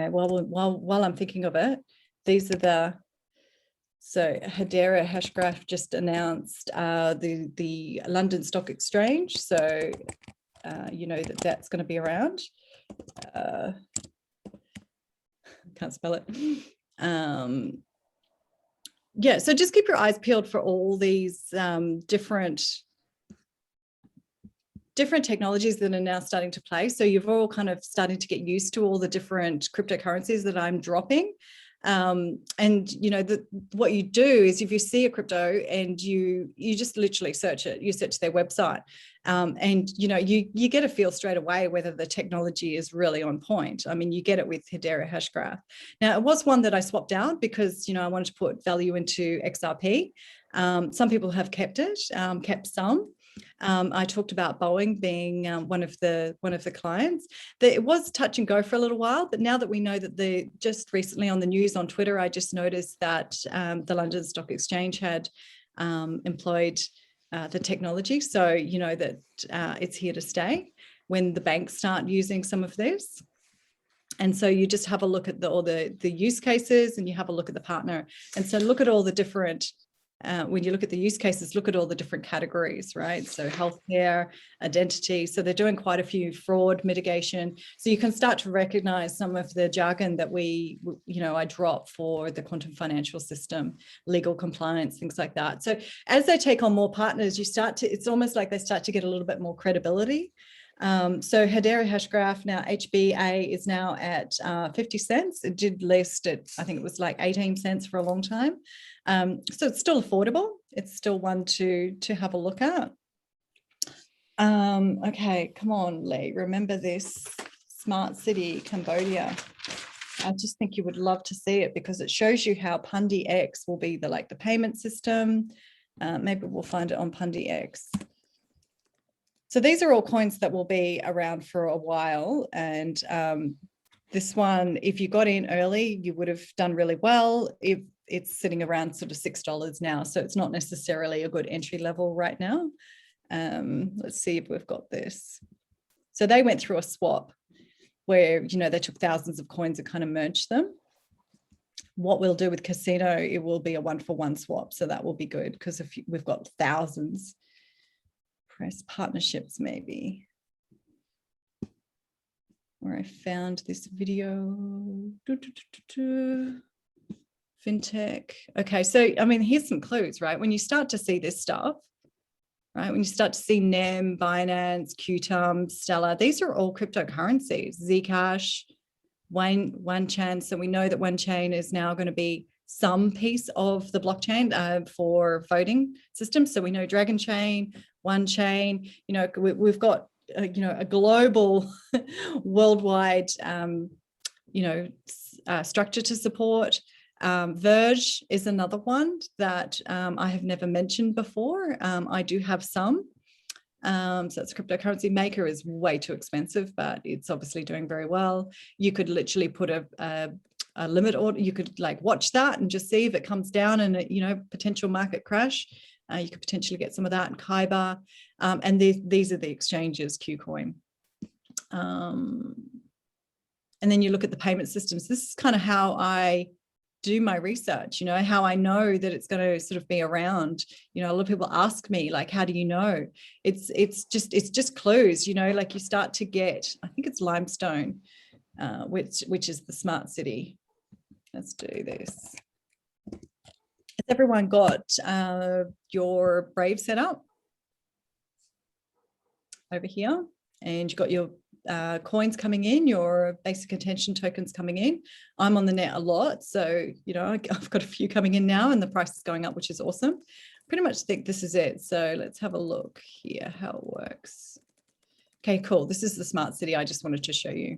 while I'm thinking of it, these are So Hedera Hashgraph just announced the London Stock Exchange. So you know that that's going to be around. Can't spell it. Yeah, so just keep your eyes peeled for all these different technologies that are now starting to play. So you've all kind of starting to get used to all the different cryptocurrencies that I'm dropping. And you know, what you do is if you see a crypto and you just literally search it, you search their website, and you know, you get a feel straight away whether the technology is really on point. I mean, you get it with Hedera Hashgraph. Now, it was one that I swapped out because, you know, I wanted to put value into XRP. Some people have kept it, kept some. I talked about Boeing being one of the clients. It was touch and go for a little while, but now that we know that just recently on the news on Twitter, I just noticed that the London Stock Exchange had employed the technology. So you know that it's here to stay when the banks start using some of this. And so you just have a look at all the use cases, and you have a look at the partner. And so look at all the different when you look at the use cases, look at all the different categories, right? So healthcare, identity. So they're doing quite a few fraud mitigation. So you can start to recognize some of the jargon that I drop for the quantum financial system, legal compliance, things like that. So as they take on more partners, it's almost like they start to get a little bit more credibility. So Hedera Hashgraph, now HBA, is now at 50 cents. It did list at, I think it was like 18 cents for a long time. So it's still affordable. It's still one to have a look at. Okay, come on, Lee. Remember this smart city, Cambodia. I just think you would love to see it because it shows you how Pundi X will be the payment system. Maybe we'll find it on Pundi X. So these are all coins that will be around for a while. And this one, if you got in early, you would have done really well. If it's sitting around sort of $6 now, so it's not necessarily a good entry level right now. Let's see if we've got this. So they went through a swap where, you know, they took thousands of coins and kind of merged them. What we'll do with Casino, it will be a 1-for-1 swap. So that will be good because if we've got thousands. Press partnerships, maybe. Where I found this video. Fintech. Okay, so I mean, here's some clues, right? When you start to see this stuff, right? When you start to see NEM, Binance, Qtum, Stellar, these are all cryptocurrencies. Zcash, OneChain. So we know that OneChain is now going to be some piece of the blockchain for voting systems. So we know Dragon Chain, OneChain, you know, we've got, you know, a global worldwide, you know, structure to support. Verge is another one that I have never mentioned before. I do have some. So it's cryptocurrency. Maker is way too expensive, but it's obviously doing very well. You could literally put a limit order. You could watch that and just see if it comes down and, you know, potential market crash. You could potentially get some of that in Kyber. And these are the exchanges, KuCoin. And then you look at the payment systems. This is kind of how I do my research, you know, how I know that it's going to sort of be around. You know, a lot of people ask me, how do you know? It's just clues, you know, you start to get, I think it's Limestone, which is the smart city. Let's do this. Has everyone got your Brave set up over here? And you've got your coins coming in, your basic attention tokens coming in. I'm on the net a lot, so you know, I've got a few coming in now and the price is going up, which is awesome. Pretty much think this is it. So let's have a look here how it works. Okay, cool. This is the smart city I just wanted to show you.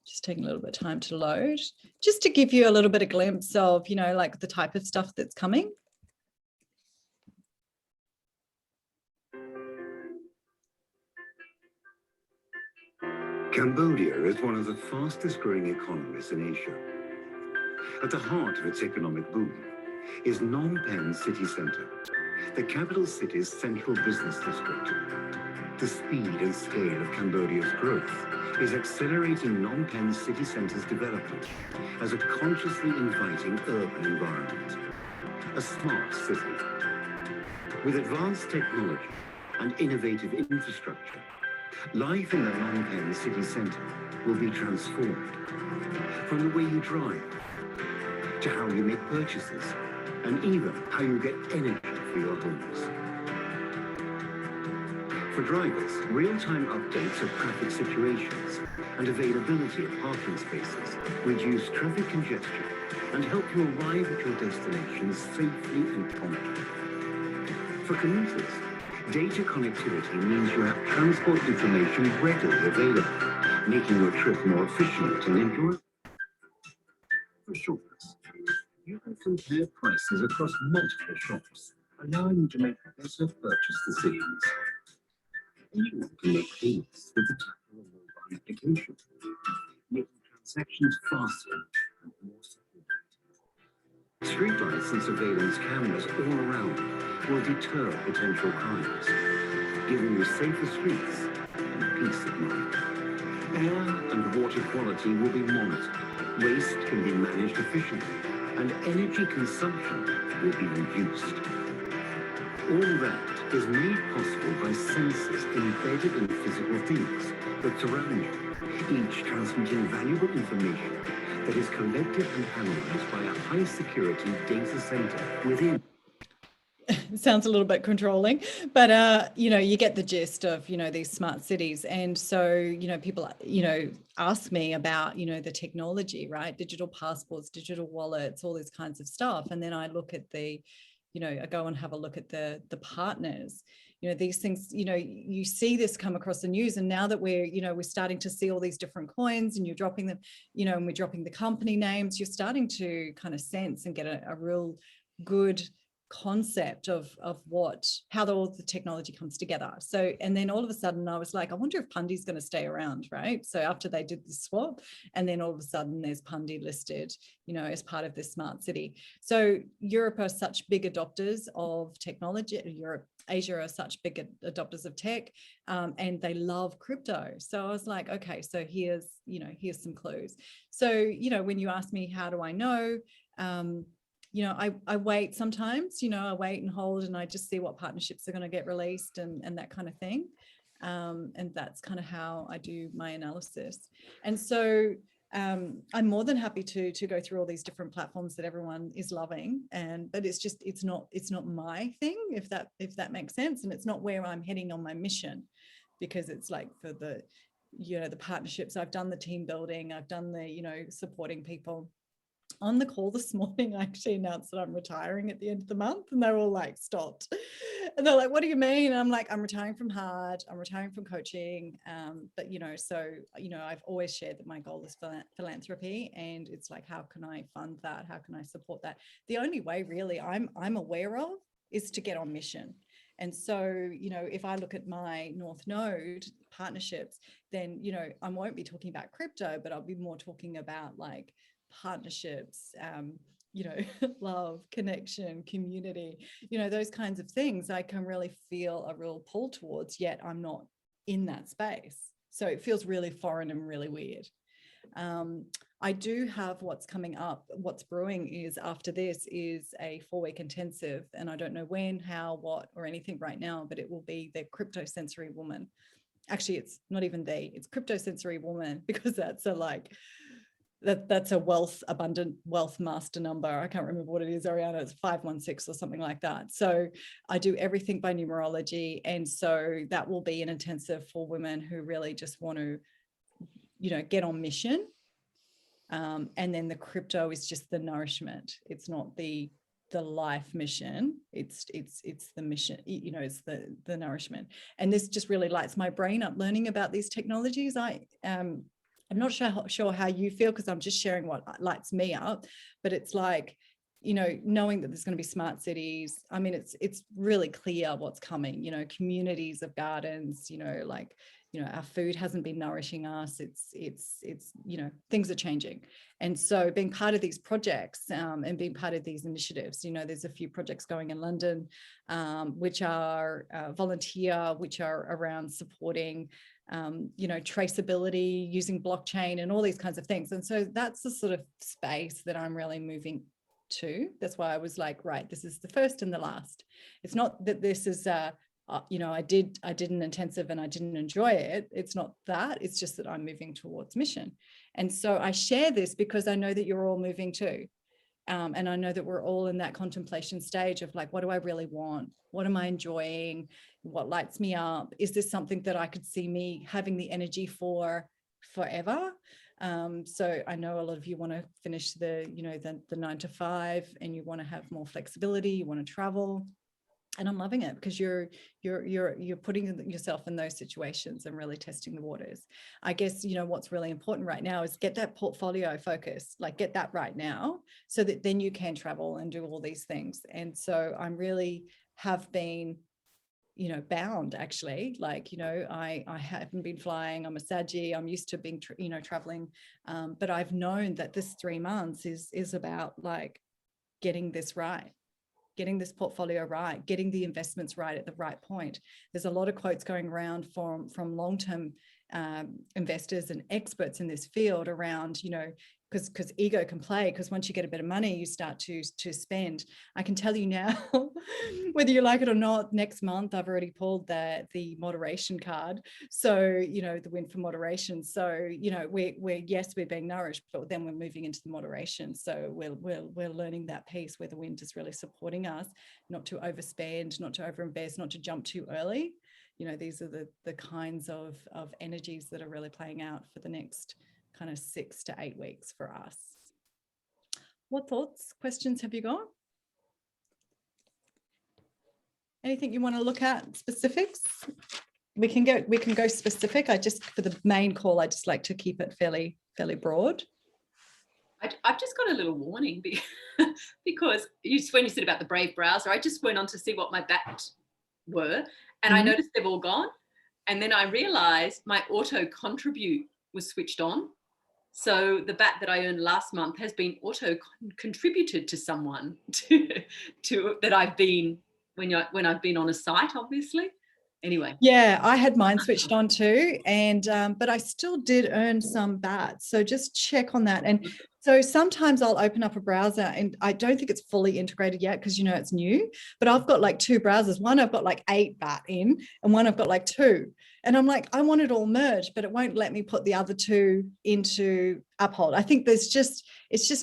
Just taking a little bit of time to load, just to give you a little bit of glimpse of, you know, the type of stuff that's coming. Cambodia is one of the fastest growing economies in Asia. At the heart of its economic boom is Phnom Penh city centre, the capital city's central business district. The speed and scale of Cambodia's growth is accelerating Phnom Penh city centre's development as a consciously inviting urban environment, a smart city. With advanced technology and innovative infrastructure, life in the Phnom Penh city centre will be transformed. From the way you drive, to how you make purchases, and even how you get energy for your homes. For drivers, real-time updates of traffic situations and availability of parking spaces reduce traffic congestion and help you arrive at your destinations safely and promptly. For commuters, data connectivity means you have transport information readily available, making your trip more efficient and enjoyable. For shoppers, you can compare prices across multiple shops, allowing you to make better purchase decisions. Anyone can make payments with the tap of a mobile application, making transactions faster and more secure. Streetlights and surveillance cameras all around will deter potential crimes, giving you safer streets and peace of mind. Air and water quality will be monitored, waste can be managed efficiently, and energy consumption will be reduced. All that is made possible by sensors embedded in physical things that surround you, each transmitting valuable information that is collected and analyzed by a high-security data center within. Sounds a little bit controlling, but you get the gist of these smart cities. And so people ask me about the technology, right? Digital passports, digital wallets, all these kinds of stuff. And then I look at I go and have a look at the partners. These things, you see this come across the news, and now that we're starting to see all these different coins, and you're dropping them, and we're dropping the company names, you're starting to kind of sense and get a real good concept of how all the technology comes together. So, and then all of a sudden I was like, I wonder if Pundi's going to stay around, right? So after they did the swap, and then all of a sudden there's Pundi listed, as part of this smart city. So Europe are such big adopters of technology. Asia are such big adopters of tech, and they love crypto. So I was like, okay, so here's some clues. So, when you ask me, how do I know? I wait sometimes, I wait and hold, and I just see what partnerships are going to get released and that kind of thing. And that's kind of how I do my analysis. And so I'm more than happy to go through all these different platforms that everyone is loving. But it's not my thing, if that makes sense. And it's not where I'm heading on my mission, because it's like for the partnerships, I've done the team building, I've done the, supporting people. On the call this morning, I actually announced that I'm retiring at the end of the month, and they're all like, stopped. And they're like, what do you mean? And I'm like, I'm retiring from hard, I'm retiring from coaching. But, I've always shared that my goal is philanthropy, and it's like, how can I fund that? How can I support that? The only way really I'm aware of is to get on mission. And so, if I look at my North Node partnerships, then, I won't be talking about crypto, but I'll be more talking about like partnerships, love, connection, community, those kinds of things. I can really feel a real pull towards, yet I'm not in that space. So it feels really foreign and really weird. I do have what's coming up. What's brewing is, after this is a 4-week intensive, and I don't know when, how, what, or anything right now, but it will be the Crypto Sensory Woman. Actually, it's not even it's Crypto Sensory Woman, because that's that's a abundant wealth master number. I can't remember what it is, Ariana. It's 516 or something like that. So I do everything by numerology. And so that will be an intensive for women who really just want to, get on mission. And then the crypto is just the nourishment. It's not the life mission. It's the mission, it's the nourishment. And this just really lights my brain up, learning about these technologies. I'm not sure how you feel, because I'm just sharing what lights me up, but it's like, knowing that there's going to be smart cities. I mean, it's really clear what's coming, communities of gardens, like, our food hasn't been nourishing us. It's things are changing. And so being part of these projects and being part of these initiatives, there's a few projects going in London, which are volunteer, which are around supporting, traceability using blockchain and all these kinds of things. And so that's the sort of space that I'm really moving to. That's why I was like, right, this is the first and the last. It's not that this is I did an intensive and I didn't enjoy it. It's not that. It's just that I'm moving towards mission. And so I share this because I know that you're all moving too. And I know that we're all in that contemplation stage of like, what do I really want? What am I enjoying? What lights me up? Is this something that I could see me having the energy for forever? So I know a lot of you want to finish the 9 to 5 and you want to have more flexibility. You want to travel. And I'm loving it because you're putting yourself in those situations and really testing the waters. I guess, what's really important right now is get that portfolio focus, like get that right now so that then you can travel and do all these things. And so I'm really have been, bound actually, like, I haven't been flying. I'm a Saggy. I'm used to being, traveling. But I've known that this 3 months is about like getting this right. Getting this portfolio right, getting the investments right at the right point. There's a lot of quotes going around from long-term investors and experts in this field around, because ego can play, because once you get a bit of money, you start to spend. I can tell you now, whether you like it or not, next month, I've already pulled the moderation card. So, the win for moderation. So, we're being nourished, but then we're moving into the moderation. So we're learning that piece where the wind is really supporting us, not to overspend, not to overinvest, not to jump too early. These are the kinds of energies that are really playing out for the next kind of 6 to 8 weeks for us. What thoughts, questions have you got? Anything you want to look at, specifics? We can go specific. For the main call, I just like to keep it fairly broad. I've just got a little warning because when you said about the Brave browser, I just went on to see what my BAT were, and I noticed they've all gone. And then I realized my auto contribute was switched on. So the BAT that I earned last month has been auto contributed to someone to that I've been when I've been on a site, obviously. Anyway. Yeah, I had mine switched on too, and but I still did earn some BAT. So just check on that. And so sometimes I'll open up a browser, and I don't think it's fully integrated yet because it's new. But I've got like 2 browsers. One I've got like 8 BAT in, and one I've got like 2. And I'm like, I want it all merged, but it won't let me put the other 2 into Uphold. I think it's just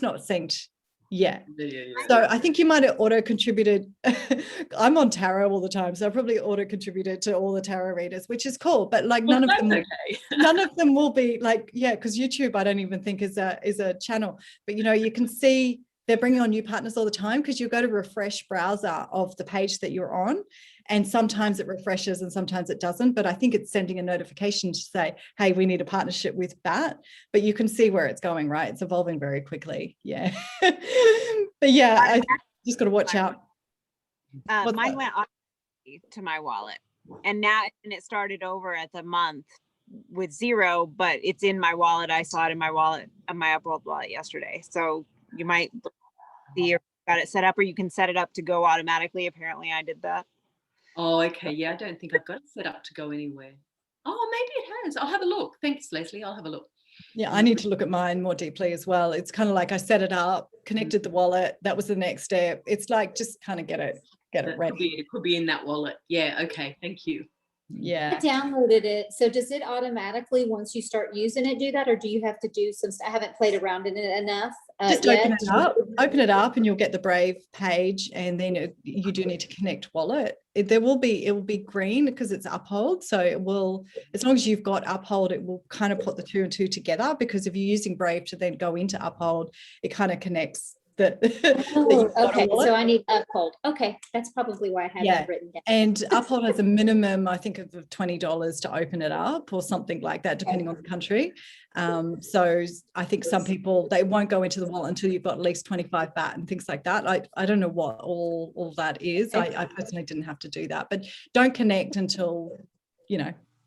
not synced yet. Yeah. So I think you might have auto contributed. I'm on tarot all the time, so I probably auto contributed to all the tarot readers, which is cool. But like none of them will be like, because YouTube I don't even think is a channel. But you can see they're bringing on new partners all the time because you go to refresh browser of the page that you're on. And sometimes it refreshes and sometimes it doesn't. But I think it's sending a notification to say, hey, we need a partnership with BAT. But you can see where it's going, right? It's evolving very quickly. Yeah. But yeah, I just got to watch out. Mine went to my wallet. And it started over at the month with 0, but it's in my wallet. I saw it in my wallet, my Upworld wallet yesterday. So you might see if you got it set up, or you can set it up to go automatically. Apparently I did that. Oh, okay. Yeah, I don't think I've got it set up to go anywhere. Oh, maybe it has. I'll have a look. Thanks, Leslie. I'll have a look. Yeah, I need to look at mine more deeply as well. It's kind of like I set it up, connected the wallet. That was the next step. It's like just kind of get it ready. It could be in that wallet. Yeah. Okay. Thank you. Yeah. I downloaded it. So does it automatically, once you start using it, do that? Or do you have to do some, I haven't played around in it enough. Just open it up and you'll get the Brave page, and then you do need to connect wallet. It will be green because it's Uphold. So it will, as long as you've got Uphold, it will kind of put the 2 and 2 together, because if you're using Brave to then go into Uphold, it kind of connects okay, so I need Uphold. Okay, that's probably why I have that written down. And Uphold has a minimum, I think, of $20 to open it up, or something like that, depending on the country. So I think some people, they won't go into the wallet until you've got at least 25 BAT and things like that. I don't know what all that is. I personally didn't have to do that, but don't connect until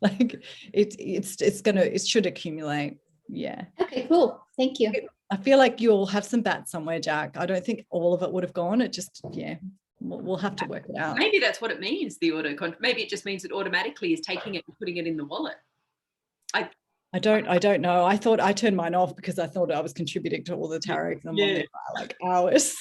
Like it should accumulate. Yeah. Okay, cool. Thank you. I feel like you'll have some BAT somewhere, Jack. I don't think all of it would have gone. It just, yeah, we'll have to work it out. Maybe that's what it means, the maybe it just means it automatically is taking it and putting it in the wallet. I don't know. I thought I turned mine off because I thought I was contributing to all the tarot. I'm on there for like hours.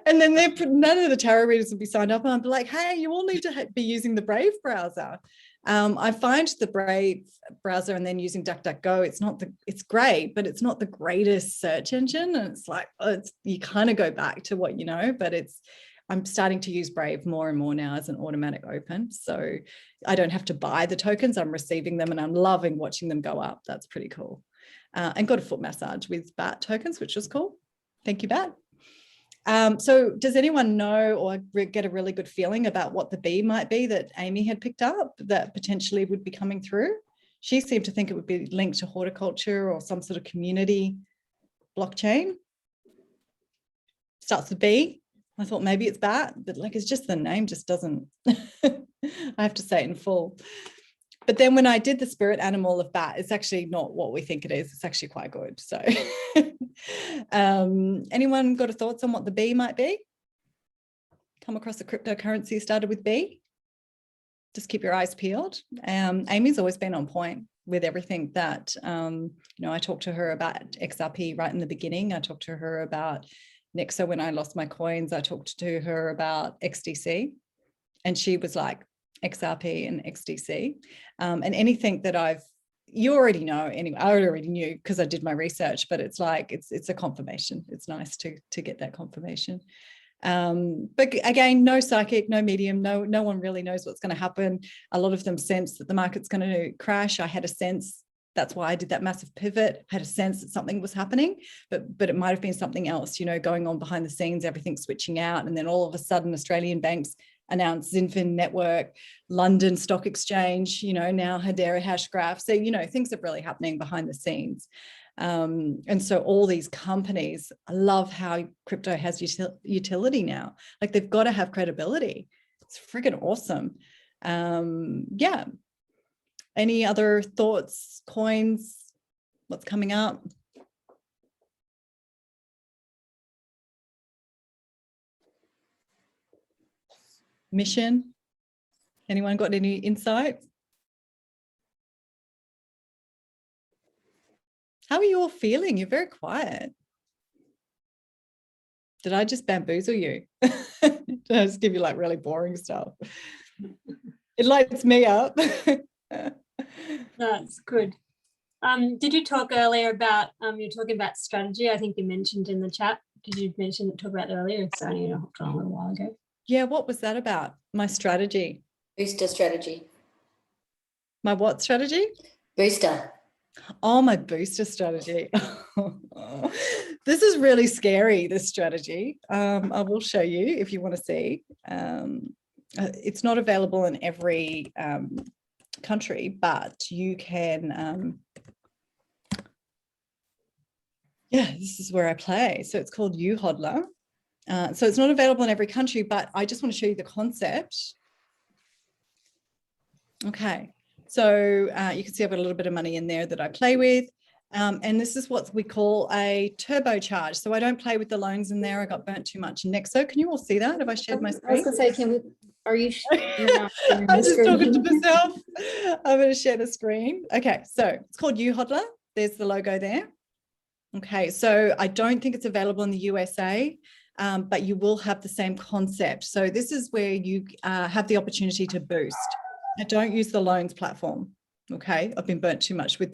And then none of the tarot readers would be signed up. And I'd be like, hey, you all need to be using the Brave browser. I find the Brave browser and then using DuckDuckGo, it's great, but it's not the greatest search engine. And it's like, you kind of go back to what you know, but I'm starting to use Brave more and more now as an automatic open. So I don't have to buy the tokens. I'm receiving them and I'm loving watching them go up. That's pretty cool. And got a foot massage with BAT tokens, which was cool. Thank you, BAT. So does anyone know or get a really good feeling about what the B might be that Amy had picked up that potentially would be coming through? She seemed to think it would be linked to horticulture or some sort of community blockchain. Starts with B. I thought maybe it's BAT, but like it's just the name just doesn't, I have to say it in full. But then when I did the spirit animal of BAT, it's actually not what we think it is. It's actually quite good. So anyone got a thoughts on what the B might be? Come across a cryptocurrency started with B? Just keep your eyes peeled. Amy's always been on point with everything that, I talked to her about XRP right in the beginning. I talked to her about Nexo when I lost my coins. I talked to her about XDC and she was like XRP and XDC. And anything that you already know anyway, I already knew because I did my research, but it's like, it's a confirmation. It's nice to get that confirmation. But again, no psychic, no medium, no one really knows what's going to happen. A lot of them sense that the market's going to crash. I had a sense. That's why I did that massive pivot. Had a sense that something was happening, but it might have been something else, going on behind the scenes, everything switching out. And then all of a sudden, Australian banks announced Zinfin Network, London Stock Exchange, now Hedera Hashgraph. So, things are really happening behind the scenes. And so all these companies, I love how crypto has utility now. Like they've got to have credibility. It's freaking awesome. Yeah. Any other thoughts, coins, what's coming up? Mission? Anyone got any insights? How are you all feeling? You're very quiet. Did I just bamboozle you? Did I just give you like really boring stuff? It lights me up. That's good. Did you talk earlier about, you're talking about strategy? I think you mentioned in the chat. Did you talk about it earlier? It's only a little while ago. Yeah, what was that about? My strategy. Booster strategy. My what strategy? Booster. Oh, my booster strategy. This is really scary, this strategy. I will show you if you want to see. It's not available in every country, but you can, this is where I play. So it's called UHODLer. So it's not available in every country, but I just want to show you the concept. Okay. So you can see I've got a little bit of money in there that I play with. And this is what we call a turbocharge. So I don't play with the loans in there. I got burnt too much in Nexo. Can you all see that? Have I shared my screen? I was going to say, are you? I'm just talking to myself. I'm going to share the screen. Okay, so it's called UHODLer. There's the logo there. Okay, so I don't think it's available in the USA, but you will have the same concept. So this is where you have the opportunity to boost. I don't use the loans platform. Okay, I've been burnt too much with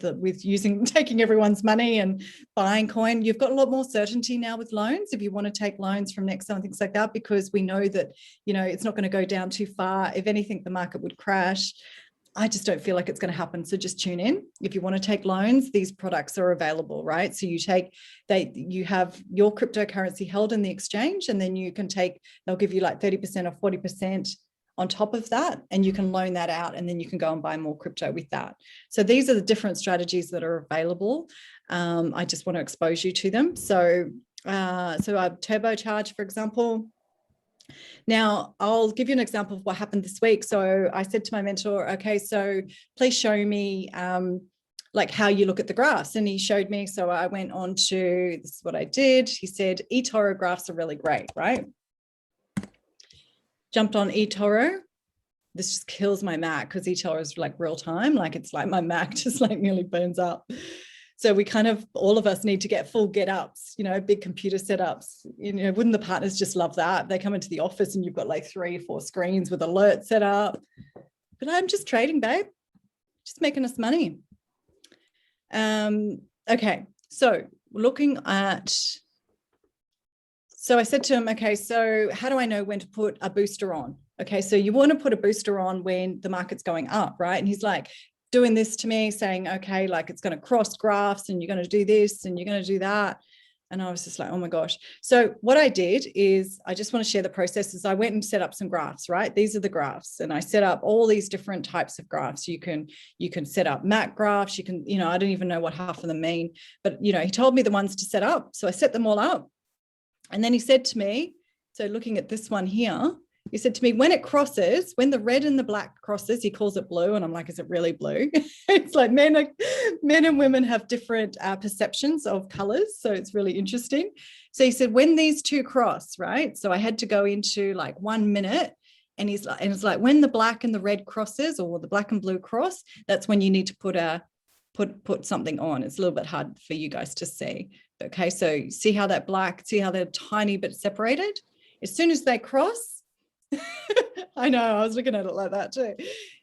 taking everyone's money and buying coin. You've got a lot more certainty now with loans if you want to take loans from Nexo and things like that, because we know that, it's not going to go down too far. If anything, the market would crash. I just don't feel like it's going to happen. So just tune in. If you want to take loans, these products are available, right? So you have your cryptocurrency held in the exchange, and then they'll give you like 30% or 40% on top of that, and you can loan that out, and then you can go and buy more crypto with that. So these are the different strategies that are available. I just want to expose you to them. So I turbocharge, for example, Now, I'll give you an example of what happened this week. So I said to my mentor, okay, so please show me like how you look at the graphs. And he showed me. So I went on to, this is what I did. He said, eToro graphs are really great, right? Jumped on eToro. This just kills my Mac because eToro is like real time. Like it's like my Mac just like nearly burns up. So we kind of, all of us need to get full get ups, you know, big computer setups. You know, wouldn't the partners just love that? They come into the office and you've got like 3 or 4 screens with alerts set up. But I'm just trading, babe, just making us money. Okay, so looking at, so I said to him, okay, so how do I know when to put a booster on? Okay, so you want to put a booster on when the market's going up, right? And he's like, doing this to me, saying, okay, like it's going to cross graphs and you're going to do this and you're going to do that. And I was just like, oh my gosh. So what I did is, I just want to share the processes. I went and set up some graphs, right? These are the graphs. And I set up all these different types of graphs. You can set up MAC graphs. You can, you know, I don't even know what half of them mean, but you know, he told me the ones to set up. So I set them all up. And then he said to me, so looking at this one here, he said to me, when it crosses, when the red and the black crosses, he calls it blue. And I'm like, is it really blue? It's like men and women have different perceptions of colors. So it's really interesting. So he said, when these two cross, right? So I had to go into like 1 minute. And he's like, and it's like when the black and the red crosses, or the black and blue cross, that's when you need to put something on. It's a little bit hard for you guys to see. Okay, so see how that black, see how they're tiny bit separated? As soon as they cross, I know, I was looking at it like that too.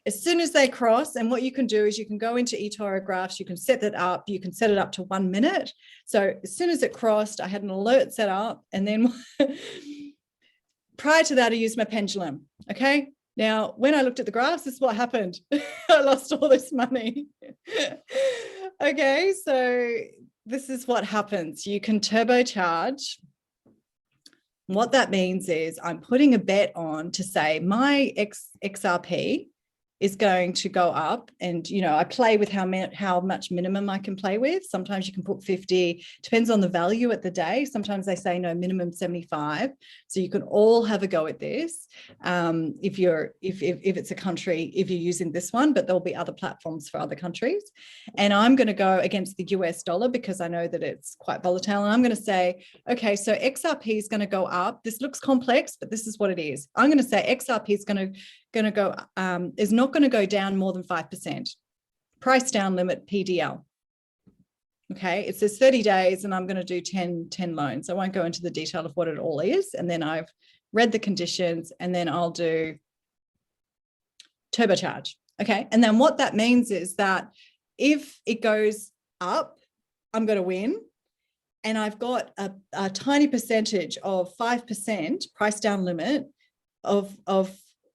As soon as they cross, and what you can do is you can go into eToro graphs, you can set that up, you can set it up to 1 minute. So as soon as it crossed, I had an alert set up, and then prior to that, I used my pendulum. Okay. Now, when I looked at the graphs, this is what happened. I lost all this money. Okay. So this is what happens. You can turbocharge. What that means is I'm putting a bet on to say my XRP is going to go up, and you know, I play with how much minimum I can play with. Sometimes you can put 50, depends on the value at the day. Sometimes they say no, minimum 75. So you can all have a go at this if it's a country, if you're using this one, but there'll be other platforms for other countries. And I'm going to go against the US dollar because I know that it's quite volatile. And I'm going to say, okay, so XRP is going to go up. This looks complex, but this is what it is. I'm going to say XRP is going to go, is not going to go down more than 5%. Price down limit PDL. Okay, it says 30 days and I'm going to do 10 loans. I won't go into the detail of what it all is. And then I've read the conditions, and then I'll do turbocharge. Okay, and then what that means is that if it goes up, I'm going to win. And I've got a tiny percentage of 5% price down limit of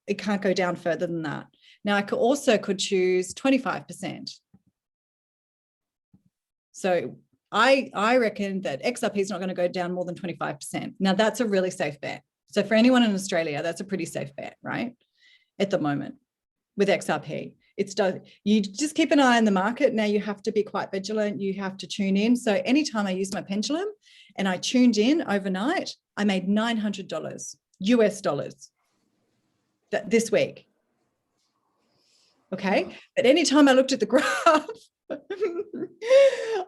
it can't go down further than that. Now I could choose 25%. So I reckon that XRP is not going to go down more than 25%. Now that's a really safe bet. So for anyone in Australia, that's a pretty safe bet, right? At the moment with XRP. You just keep an eye on the market. Now you have to be quite vigilant. You have to tune in. So anytime I use my pendulum and I tuned in overnight, I made $900 US dollars this week. Okay. But anytime I looked at the graph,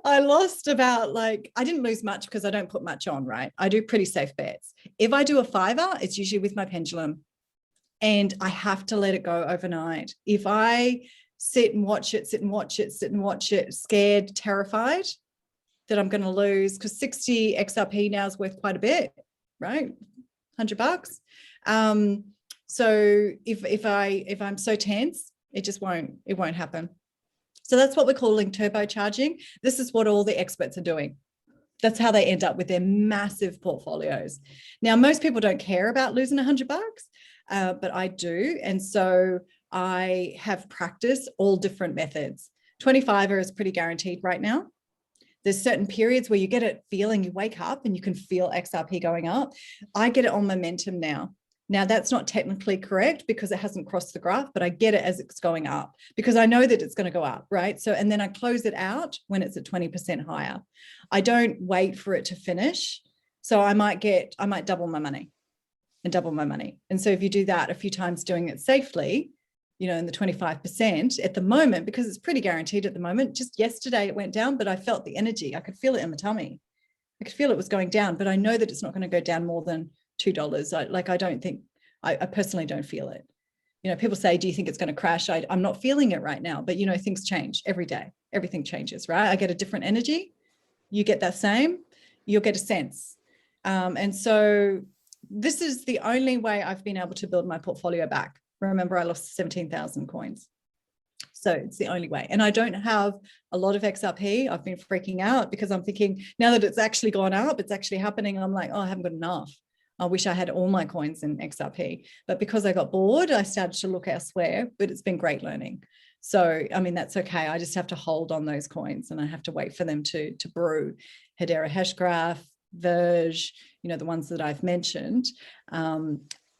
I lost about I didn't lose much because I don't put much on, right? I do pretty safe bets. If I do a $5, it's usually with my pendulum. And I have to let it go overnight. If I sit and watch it, scared, terrified that I'm going to lose, because 60 XRP now is worth quite a bit, right? $100. So if I'm so tense, it won't happen. So that's what we're calling turbocharging. This is what all the experts are doing. That's how they end up with their massive portfolios. Now, most people don't care about losing $100. But I do. And so I have practiced all different methods. 25 is pretty guaranteed right now. There's certain periods where you get it feeling, you wake up and you can feel XRP going up. I get it on momentum now. Now that's not technically correct because it hasn't crossed the graph, but I get it as it's going up because I know that it's going to go up, right? So, and then I close it out when it's at 20% higher. I don't wait for it to finish. So I might double my money. and double my money. And so if you do that a few times, doing it safely, you know, in the 25% at the moment, because it's pretty guaranteed at the moment. Just yesterday it went down, but I felt the energy. I could feel it in my tummy. I could feel it was going down, but I know that it's not going to go down more than $2. I personally don't feel it. You know, people say, do you think it's going to crash? I'm not feeling it right now, but you know, things change every day. Everything changes, right? I get a different energy. You get that same, you'll get a sense. And so this is the only way I've been able to build my portfolio back. Remember, I lost 17,000 coins. So it's the only way. And I don't have a lot of XRP. I've been freaking out because I'm thinking now that it's actually gone up, it's actually happening. I'm like, oh, I haven't got enough. I wish I had all my coins in XRP. But because I got bored, I started to look elsewhere, but it's been great learning. So, I mean, that's okay. I just have to hold on those coins and I have to wait for them to brew. Hedera Hashgraph, Verge, you know, the ones that I've mentioned.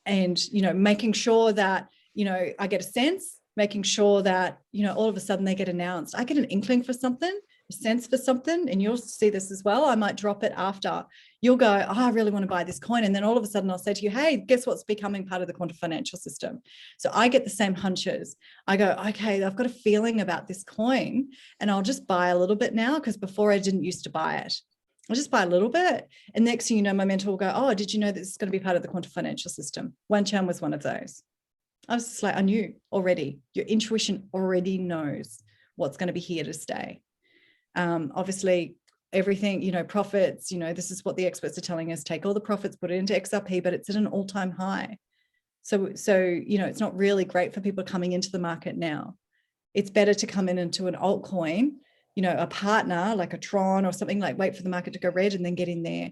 And, you know, making sure that, you know, I get a sense, making sure that, you know, all of a sudden they get announced. I get an inkling for something, a sense for something, and you'll see this as well. I might drop it after. You'll go, oh, I really want to buy this coin. And then all of a sudden I'll say to you, hey, guess what's becoming part of the quantum financial system? So I get the same hunches. I go, okay, I've got a feeling about this coin and I'll just buy a little bit now, because before I didn't used to buy it. I'll just buy a little bit. And next thing you know, my mentor will go, oh, did you know that this is going to be part of the quantum financial system? One Chan was one of those. I was just like, I knew already. Your intuition already knows what's going to be here to stay. Obviously, everything, you know, profits, you know, this is what the experts are telling us, take all the profits, put it into XRP, but it's at an all-time high. So, you know, it's not really great for people coming into the market now. It's better to come into an altcoin, you know, a partner like a Tron or something, like wait for the market to go red and then get in there.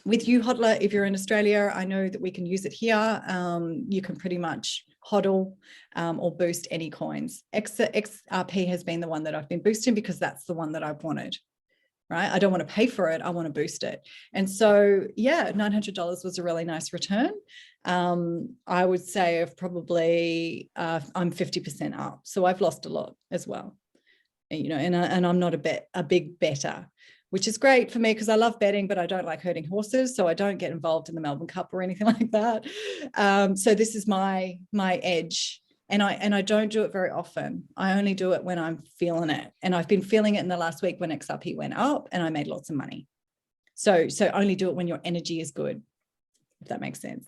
With UHODLer, if you're in Australia, I know that we can use it here. You can pretty much hodl or boost any coins. XRP has been the one that I've been boosting because that's the one that I've wanted, right? I don't want to pay for it. I want to boost it. And so, yeah, $900 was a really nice return. I would say I've probably, I'm 50% up. So I've lost a lot as well, you know, and I'm not a big better, which is great for me because I love betting, but I don't like hurting horses. So I don't get involved in the Melbourne Cup or anything like that. So this is my edge. And I don't do it very often. I only do it when I'm feeling it. And I've been feeling it in the last week when XRP went up and I made lots of money. So only do it when your energy is good, if that makes sense.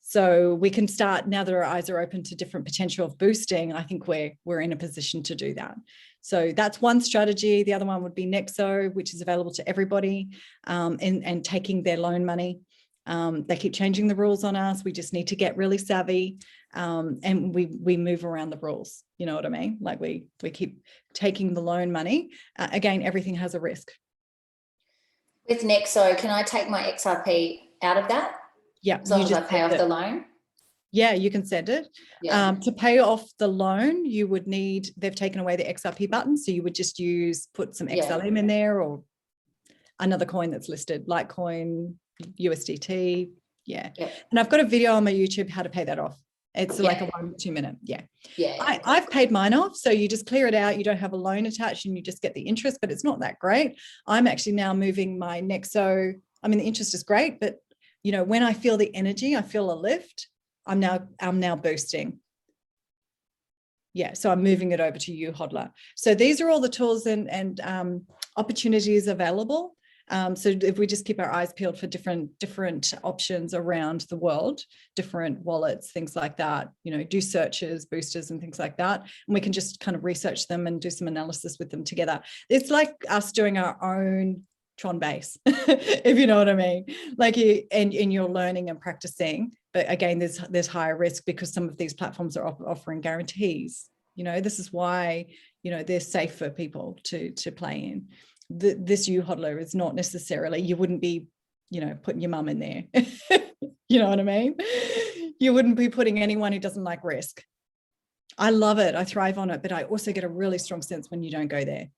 So we can start, now that our eyes are open to different potential of boosting, I think we're in a position to do that. So that's one strategy. The other one would be Nexo, which is available to everybody, and taking their loan money. They keep changing the rules on us. We just need to get really savvy, and we move around the rules. You know what I mean? Like we keep taking the loan money. Again, everything has a risk. With Nexo, can I take my XRP out of that? Yeah, as long as I pay off the loan. Yeah, you can send it. Yeah. To pay off the loan, you would need, they've taken away the XRP button. So you would just put some XLM in there or another coin that's listed, Litecoin, USDT. Yeah. And I've got a video on my YouTube, how to pay that off. It's like a 1 2 minute. Yeah. I've paid mine off. So you just clear it out. You don't have a loan attached and you just get the interest, but it's not that great. I'm actually now moving my Nexo. I mean, the interest is great, but you know, when I feel the energy, I feel a lift. I'm now boosting. Yeah, so I'm moving it over to UHODLer. So these are all the tools and opportunities available. So if we just keep our eyes peeled for different options around the world, different wallets, things like that, you know, do searches, boosters and things like that. And we can just kind of research them and do some analysis with them together. It's like us doing our own Tron base, if you know what I mean, like and you're learning and practicing, but again, there's higher risk because some of these platforms are offering guarantees. You know, this is why, you know, they're safe for people to play in. This UHODLer is not necessarily, you wouldn't be, you know, putting your mum in there. You know what I mean? You wouldn't be putting anyone who doesn't like risk. I love it. I thrive on it, but I also get a really strong sense when you don't go there.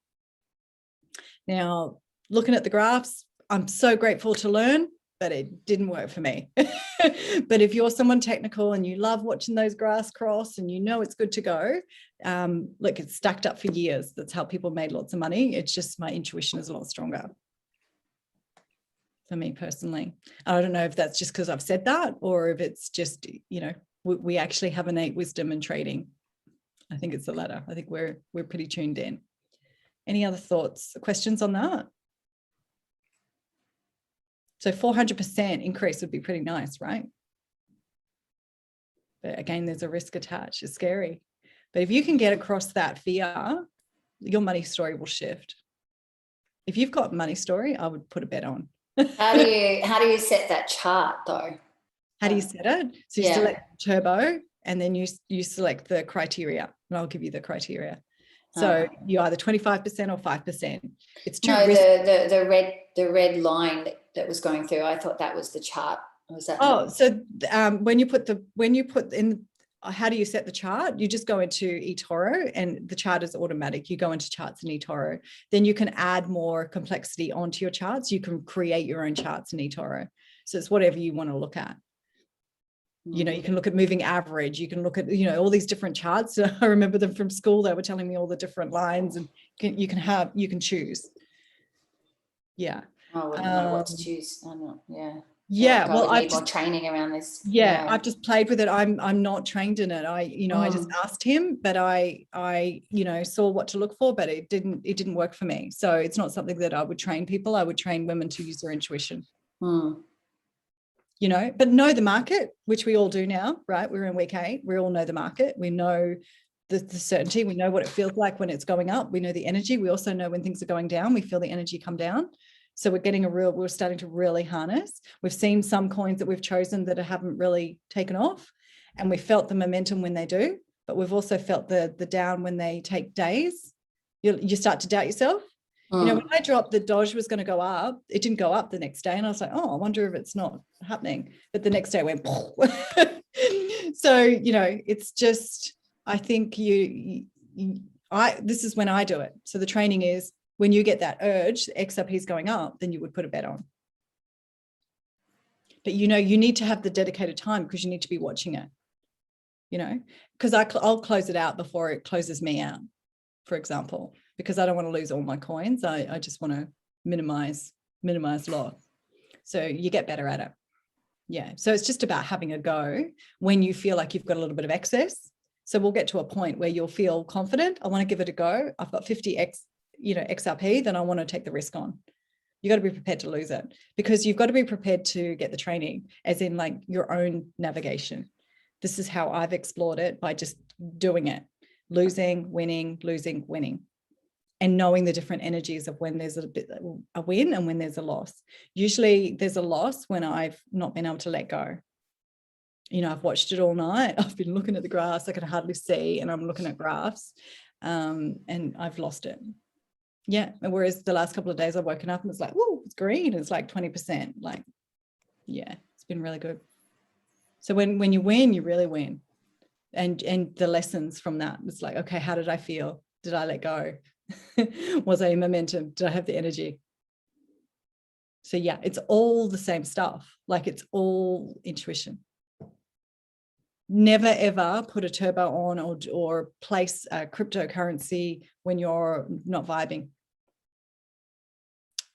Now, looking at the graphs, I'm so grateful to learn, but it didn't work for me. But if you're someone technical and you love watching those graphs cross and you know it's good to go, look, it's stacked up for years. That's how people made lots of money. It's just my intuition is a lot stronger. for me personally. I don't know if that's just because I've said that, or if it's just, you know, we actually have innate wisdom in trading. I think it's the latter. I think we're pretty tuned in. Any other thoughts, questions on that? So 400% increase would be pretty nice, right? But again, there's a risk attached. It's scary. But if you can get across that fear, your money story will shift. If you've got money story, I would put a bet on. How do you set that chart though? How do you set it? So you select turbo, and then you select the criteria, and I'll give you the criteria. So you're either 25% or 5%. It's too risky. the red line that was going through. I thought that was the chart. Was that? Oh, so when you put in, how do you set the chart? You just go into eToro, and the chart is automatic. You go into charts in eToro. Then you can add more complexity onto your charts. You can create your own charts in eToro. So it's whatever you want to look at. You know, you can look at moving average. You can look at, you know, all these different charts. I remember them from school. They were telling me all the different lines, and you can choose. Yeah. I wouldn't know what to choose. I don't. Yeah. Yeah. Well, I need more training around this. Yeah, I've just played with it. I'm not trained in it. I just asked him, but I saw what to look for, but it didn't work for me. So it's not something that I would train people. I would train women to use their intuition. You know, but know the market, which we all do now, right? We're in week 8. We all know the market. We know the certainty. We know what it feels like when it's going up. We know the energy. We also know when things are going down. We feel the energy come down. So we're starting to really harness. We've seen some coins that we've chosen that haven't really taken off, and we felt the momentum when they do, but we've also felt the down when they take days. You start to doubt yourself. You know, when I dropped the Doge was going to go up, it didn't go up the next day. And I was like, oh, I wonder if it's not happening. But the next day it went. So, you know, it's just, I think this is when I do it. So the training is when you get that urge, XRP is going up, then you would put a bet on. But, you know, you need to have the dedicated time because you need to be watching it, you know, because I'll close it out before it closes me out, for example, because I don't want to lose all my coins. I just want to minimize loss. So you get better at it. Yeah. So it's just about having a go when you feel like you've got a little bit of excess. So we'll get to a point where you'll feel confident. I want to give it a go. I've got 50x, XRP, then I want to take the risk on. You got to be prepared to lose it, because you've got to be prepared to get the training, as in like your own navigation. This is how I've explored it, by just doing it, losing, winning, and knowing the different energies of when there's a win and when there's a loss. Usually there's a loss when I've not been able to let go. You know, I've watched it all night. I've been looking at the graphs. I can hardly see, and I'm looking at graphs, and I've lost it. Yeah. Whereas the last couple of days I've woken up and it's like, whoa, it's green. It's like 20%. Like, yeah, it's been really good. So when you win, you really win. And the lessons from that, it's like, okay, how did I feel? Did I let go? Was I in momentum? Did I have the energy? So yeah, it's all the same stuff. Like, it's all intuition. Never ever put a turbo on or place a cryptocurrency when you're not vibing.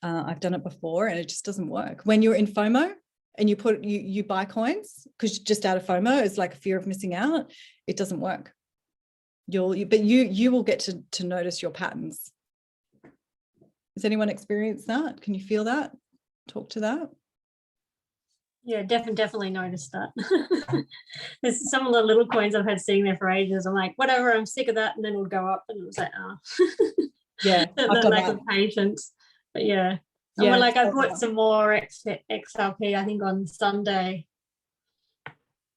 I've done it before and it just doesn't work. When you're in FOMO and you buy coins because just out of FOMO, it's like a fear of missing out, it doesn't work. But you will get to notice your patterns. Has anyone experienced that? Can you feel that? Talk to that. Yeah, definitely noticed that. There's some of the little coins I've had sitting there for ages. I'm like, whatever, I'm sick of that, and then it'll go up, and it was like, oh. Yeah, the lack of patience. But yeah, yeah. Like I bought some more XRP, I think on Sunday,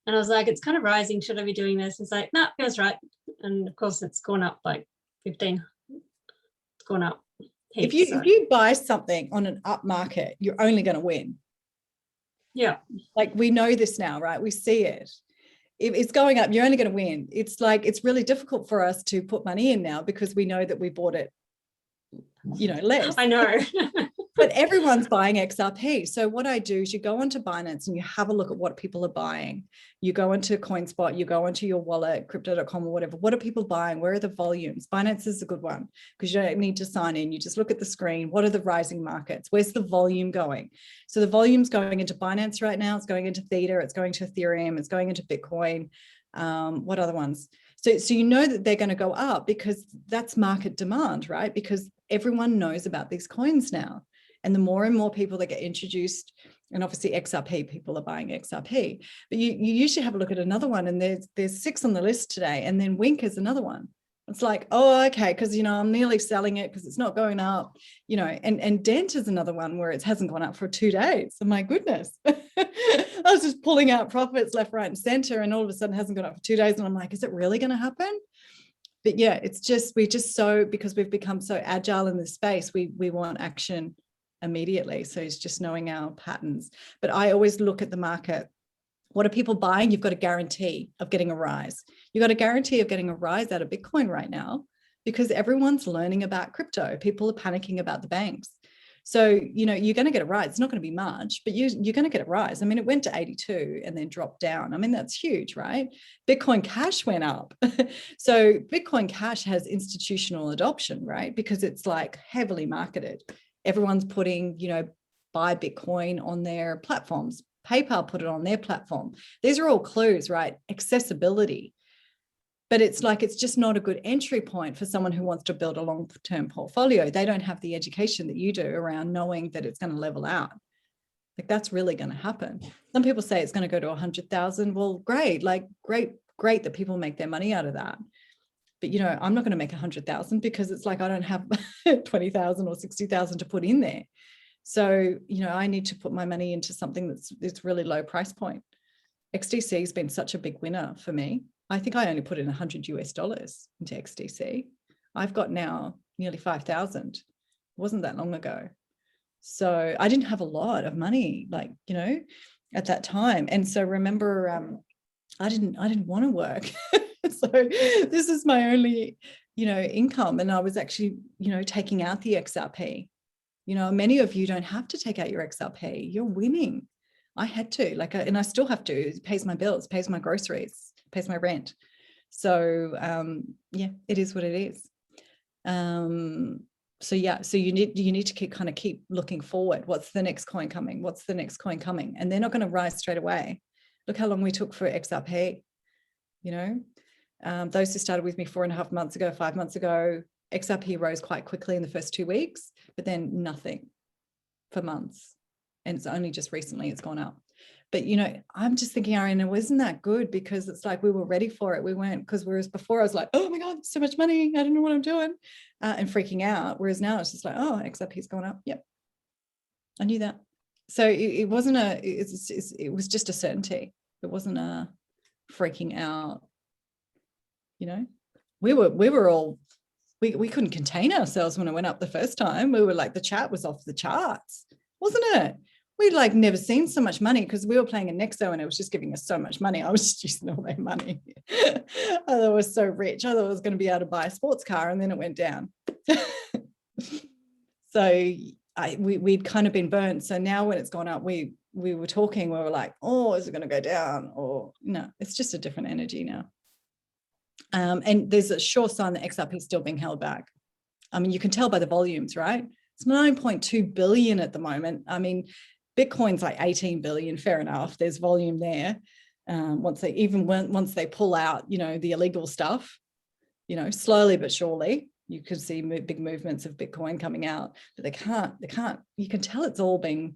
and I was like, it's kind of rising. Should I be doing this? It's like, no, feels right. And of course, it's gone up like 15. It's gone up. Heaps, if you buy something on an up market, you're only going to win. Yeah. Like, we know this now, right? We see it. If it's going up, you're only going to win. It's like, it's really difficult for us to put money in now because we know that we bought it, less. I know. But everyone's buying XRP. So what I do is you go onto Binance and you have a look at what people are buying. You go into CoinSpot, you go into your wallet, crypto.com or whatever. What are people buying? Where are the volumes? Binance is a good one because you don't need to sign in. You just look at the screen. What are the rising markets? Where's the volume going? So the volume's going into Binance right now. It's going into Theta. It's going to Ethereum. It's going into Bitcoin. What other ones? So you know that they're going to go up because that's market demand, right? Because everyone knows about these coins now. And the more and more people that get introduced, and obviously XRP, people are buying XRP, but you usually have a look at another one, and there's 6 on the list today, and then Wink is another one. It's like, oh, okay, because, you know, I'm nearly selling it because it's not going up, you know, and Dent is another one where it hasn't gone up for 2 days. So my goodness, I was just pulling out profits left, right, and center, and all of a sudden it hasn't gone up for 2 days. And I'm like, is it really going to happen? But yeah, it's just, because we've become so agile in this space, we want action immediately. So it's just knowing our patterns. But I always look at the market. What are people buying? You've got a guarantee of getting a rise. You've got a guarantee of getting a rise out of Bitcoin right now because everyone's learning about crypto. People are panicking about the banks. So, you know, you're going to get a rise. It's not going to be much, but you're going to get a rise. I mean, it went to 82 and then dropped down. I mean, that's huge, right? Bitcoin Cash went up. So Bitcoin Cash has institutional adoption, right? Because it's like heavily marketed. Everyone's putting, you know, buy Bitcoin on their platforms. PayPal put it on their platform. These are all clues, right? Accessibility. But it's like, it's just not a good entry point for someone who wants to build a long-term portfolio. They don't have the education that you do around knowing that it's going to level out. Like that's really going to happen. Some people say it's going to go to 100,000. Well, great, like great that people make their money out of that. But, you know, I'm not going to make 100,000 because it's like, I don't have 20,000 or 60,000 to put in there. So, you know, I need to put my money into something that's really low price point. XDC has been such a big winner for me. I think I only put in $100 US into XDC. I've got now nearly 5,000. It wasn't that long ago. So I didn't have a lot of money, like, you know, at that time. And so remember, I didn't want to work. So this is my only, you know, income. And I was actually, you know, taking out the XRP. You know, many of you don't have to take out your XRP. You're winning. I had to, like, and I still have to. It pays my bills, pays my groceries, pays my rent. So yeah, it is what it is. So yeah, so you need to keep looking forward. What's the next coin coming? What's the next coin coming? And they're not going to rise straight away. Look how long we took for XRP. You know, those who started with me 4.5 months ago, 5 months ago, XRP rose quite quickly in the first 2 weeks, but then nothing for months. And it's only just recently it's gone up. But, you know, I'm just thinking, Ariana, wasn't that good? Because it's like we were ready for it. We weren't, because whereas before I was like, oh my God, so much money. I don't know what I'm doing and freaking out. Whereas now it's just like, oh, XRP's gone up. Yep. I knew that. So it wasn't it was just a certainty. It wasn't a freaking out. You know, we were all, we couldn't contain ourselves when it went up the first time. We were like, the chat was off the charts, wasn't it? We'd like never seen so much money because we were playing in Nexo and it was just giving us so much money. I was just using all their money. I thought I was so rich. I thought I was going to be able to buy a sports car, and then it went down. So we'd kind of been burnt. So now when it's gone up, we were talking, we were like, oh, is it going to go down? Or no, it's just a different energy now. And there's a sure sign that XRP is still being held back. I mean, you can tell by the volumes, right? It's 9.2 billion at the moment. I mean, Bitcoin's like 18 billion, fair enough. There's volume there. Once they pull out, you know, the illegal stuff, you know, slowly but surely, you could see big movements of Bitcoin coming out, but they can't, you can tell it's all been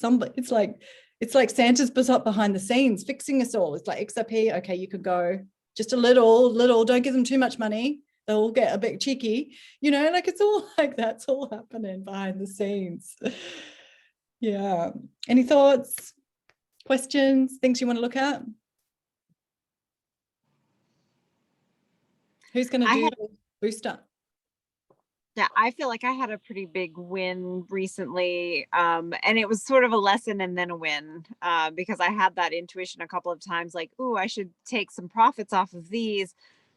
it's like Santa's behind the scenes fixing us all. It's like XRP, okay, you could go just a little, don't give them too much money. They'll get a bit cheeky, you know, like it's all like that's all happening behind the scenes. Yeah. Any thoughts, questions, things you want to look at? Who's going to do the booster? Yeah, I feel like I had a pretty big win recently, and it was sort of a lesson and then a win, because I had that intuition a couple of times, like, ooh, I should take some profits off of these,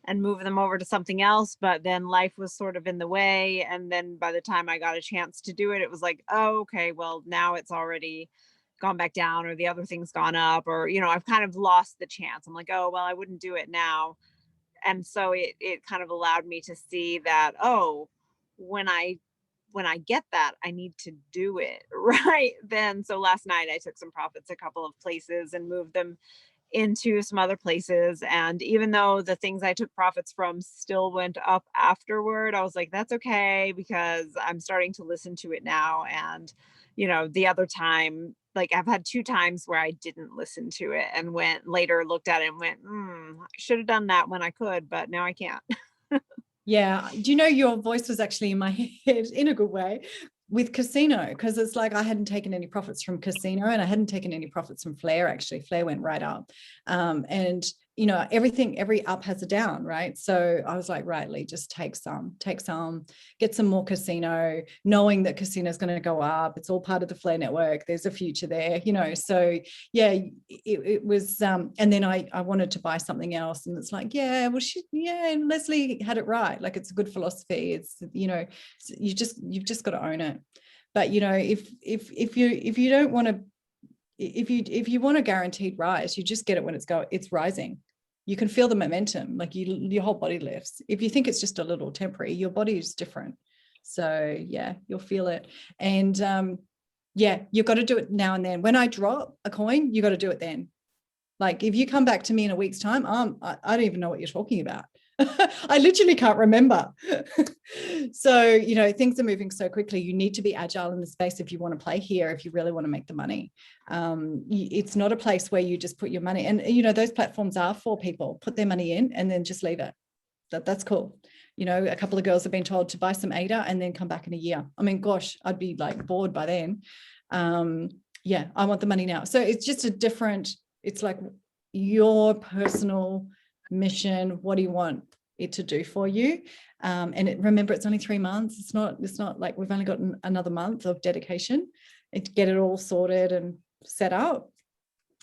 and move them over to something else, but then life was sort of in the way. And then by the time I got a chance to do it, it was like, oh, okay, well, now it's already gone back down, or the other thing's gone up, or, I've kind of lost the chance. I'm like, oh, well, I wouldn't do it now. And so it kind of allowed me to see that, oh, when I get that, I need to do it right then. So last night I took some profits a couple of places and moved them into some other places. And even though the things I took profits from still went up afterward, I was like, that's okay, because I'm starting to listen to it now. And, the other time, like I've had 2 times where I didn't listen to it and went later, looked at it and went, I should have done that when I could, but now I can't. Yeah. Do you know, your voice was actually in my head in a good way with casino, because it's like I hadn't taken any profits from casino and I hadn't taken any profits from Flare. Actually, Flare went right up. And every up has a down, right? So I was like, right, Lee, just take some, get some more casino, knowing that casino is going to go up. It's all part of the Flare network. There's a future there, so yeah, it was, and then I wanted to buy something else, and it's like, yeah, well, Leslie had it right. Like, it's a good philosophy. It's, you've just got to own it. But, if you don't want to, if you want a guaranteed rise, you just get it when it's rising. You can feel the momentum, like your whole body lifts. If you think it's just a little temporary, your body is different. So yeah, you'll feel it. And you've got to do it now and then. When I drop a coin, you got to do it then. Like, if you come back to me in a week's time, I don't even know what you're talking about. I literally can't remember. So, things are moving so quickly. You need to be agile in the space if you want to play here, if you really want to make the money. It's not a place where you just put your money, and, those platforms are for people, put their money in and then just leave it. That's cool. A couple of girls have been told to buy some ADA and then come back in a year. I mean, gosh, I'd be like bored by then. I want the money now. So it's just it's like your personal mission. What do you want it to do for you? And remember, it's only 3 months. It's not like we've only got another month of dedication to get it all sorted and set up.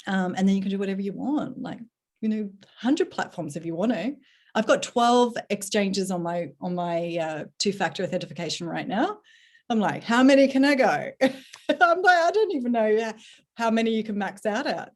And then you can do whatever you want, like, 100 platforms if you want to. I've got 12 exchanges on my 2-factor authentication right now. I'm like, how many can I go? I'm like, I don't even know how many you can max out at.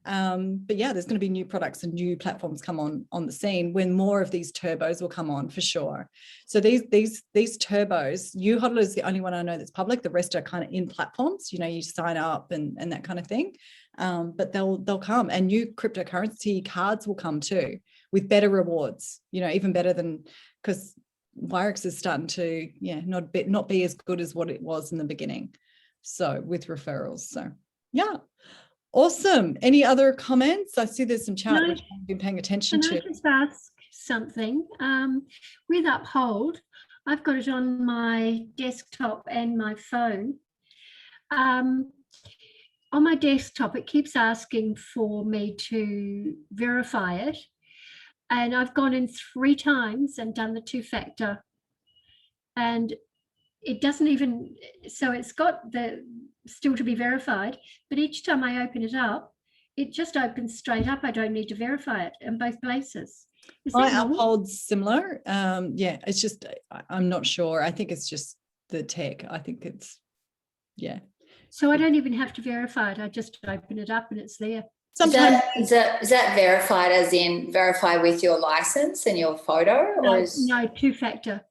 But yeah, there's going to be new products and new platforms come on the scene when more of these turbos will come on, for sure. So these turbos, UHODL is the only one I know that's public. The rest are kind of in platforms, you sign up and that kind of thing. But they'll come, and new cryptocurrency cards will come too, with better rewards, even better than, because Wirex is starting to not be as good as what it was in the beginning. So with referrals. So yeah. Awesome. Any other comments? I see there's some chat which I've been paying attention to. Can I just ask something? With Uphold, I've got it on my desktop and my phone. On my desktop, it keeps asking for me to verify it. And I've gone in 3 times and done the 2-factor. And it doesn't even, so it's got the still to be verified, but each time I open it up, it just opens straight up. I don't need to verify it in both places. My Uphold's similar. It's just, I'm not sure. I think it's just the tech. I think it's, So I don't even have to verify it. I just open it up and it's there. Sometimes is that verified as in verify with your license and your photo? No, or is... no, 2-factor.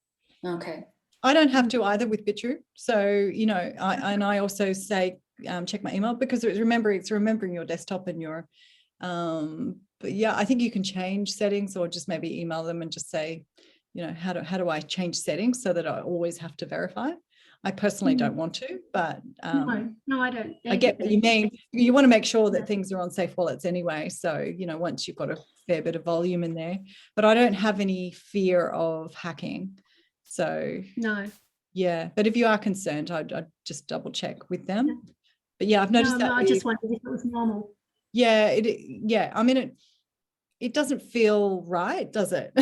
Okay. I don't have to either with Bitrue. So, I also say, check my email, because it's remembering your desktop and your, but yeah, I think you can change settings, or just maybe email them and just say, how do I change settings so that I always have to verify? I personally don't want to, but no, I don't. I get what you mean. You want to make sure that things are on safe wallets anyway. So, once you've got a fair bit of volume in there, but I don't have any fear of hacking. So no, yeah, but if you are concerned, I'd just double check with them. But yeah, I've noticed that. I just wondered if it was normal. Yeah, I mean, it doesn't feel right, does it?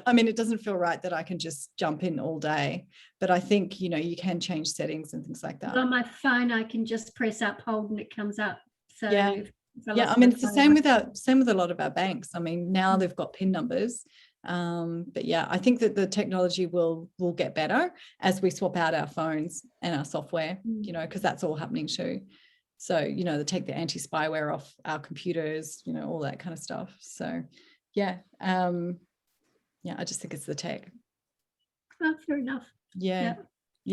I mean, it doesn't feel right that I can just jump in all day. But I think, you can change settings and things like that. On my phone, I can just press Uphold and it comes up. So yeah, I mean, it's the same with a lot of our banks. I mean, now they've got PIN numbers. But yeah, I think that the technology will get better as we swap out our phones and our software, you know, because that's all happening too. So, you know, they take the anti-spyware off our computers, you know, all that kind of stuff. So yeah, yeah, I just think it's the tech. Oh, fair enough. Yeah.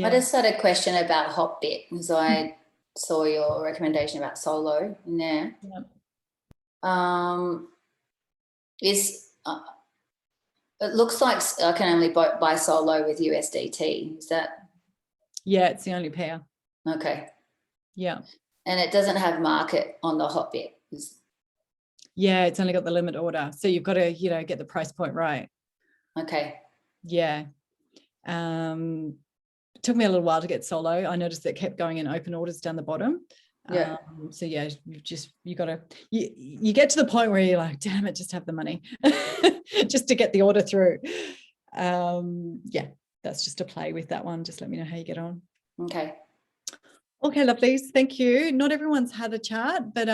I just had a question about Hotbit, because I saw your recommendation about Solo in there. It looks like I can only buy Solo with USDT. Is that? Yeah, it's the only pair. Okay. Yeah. And it doesn't have market on the Hotbit. Yeah, it's only got the limit order. So you've got to, you know, get the price point right. Okay. Yeah. It took me a little while to get Solo. I noticed that it kept going in open orders down the bottom. Yeah. So yeah, you got to, you get to the point where you're like, damn it, just have the money just to get the order through. Yeah, that's just a play with that one. Just let me know how you get on. Okay. Okay, lovelies. Thank you. Not everyone's had a chat, but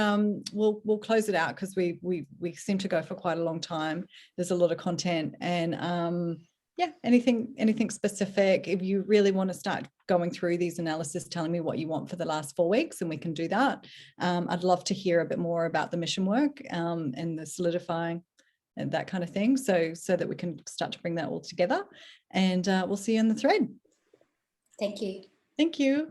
we'll close it out because we seem to go for quite a long time. There's a lot of content, and yeah, anything specific. If you really want to start going through these analysis, telling me what you want for the last 4 weeks, and we can do that. I'd love to hear a bit more about the mission work and the solidifying and that kind of thing, so that we can start to bring that all together. And we'll see you in the thread. Thank you. Thank you.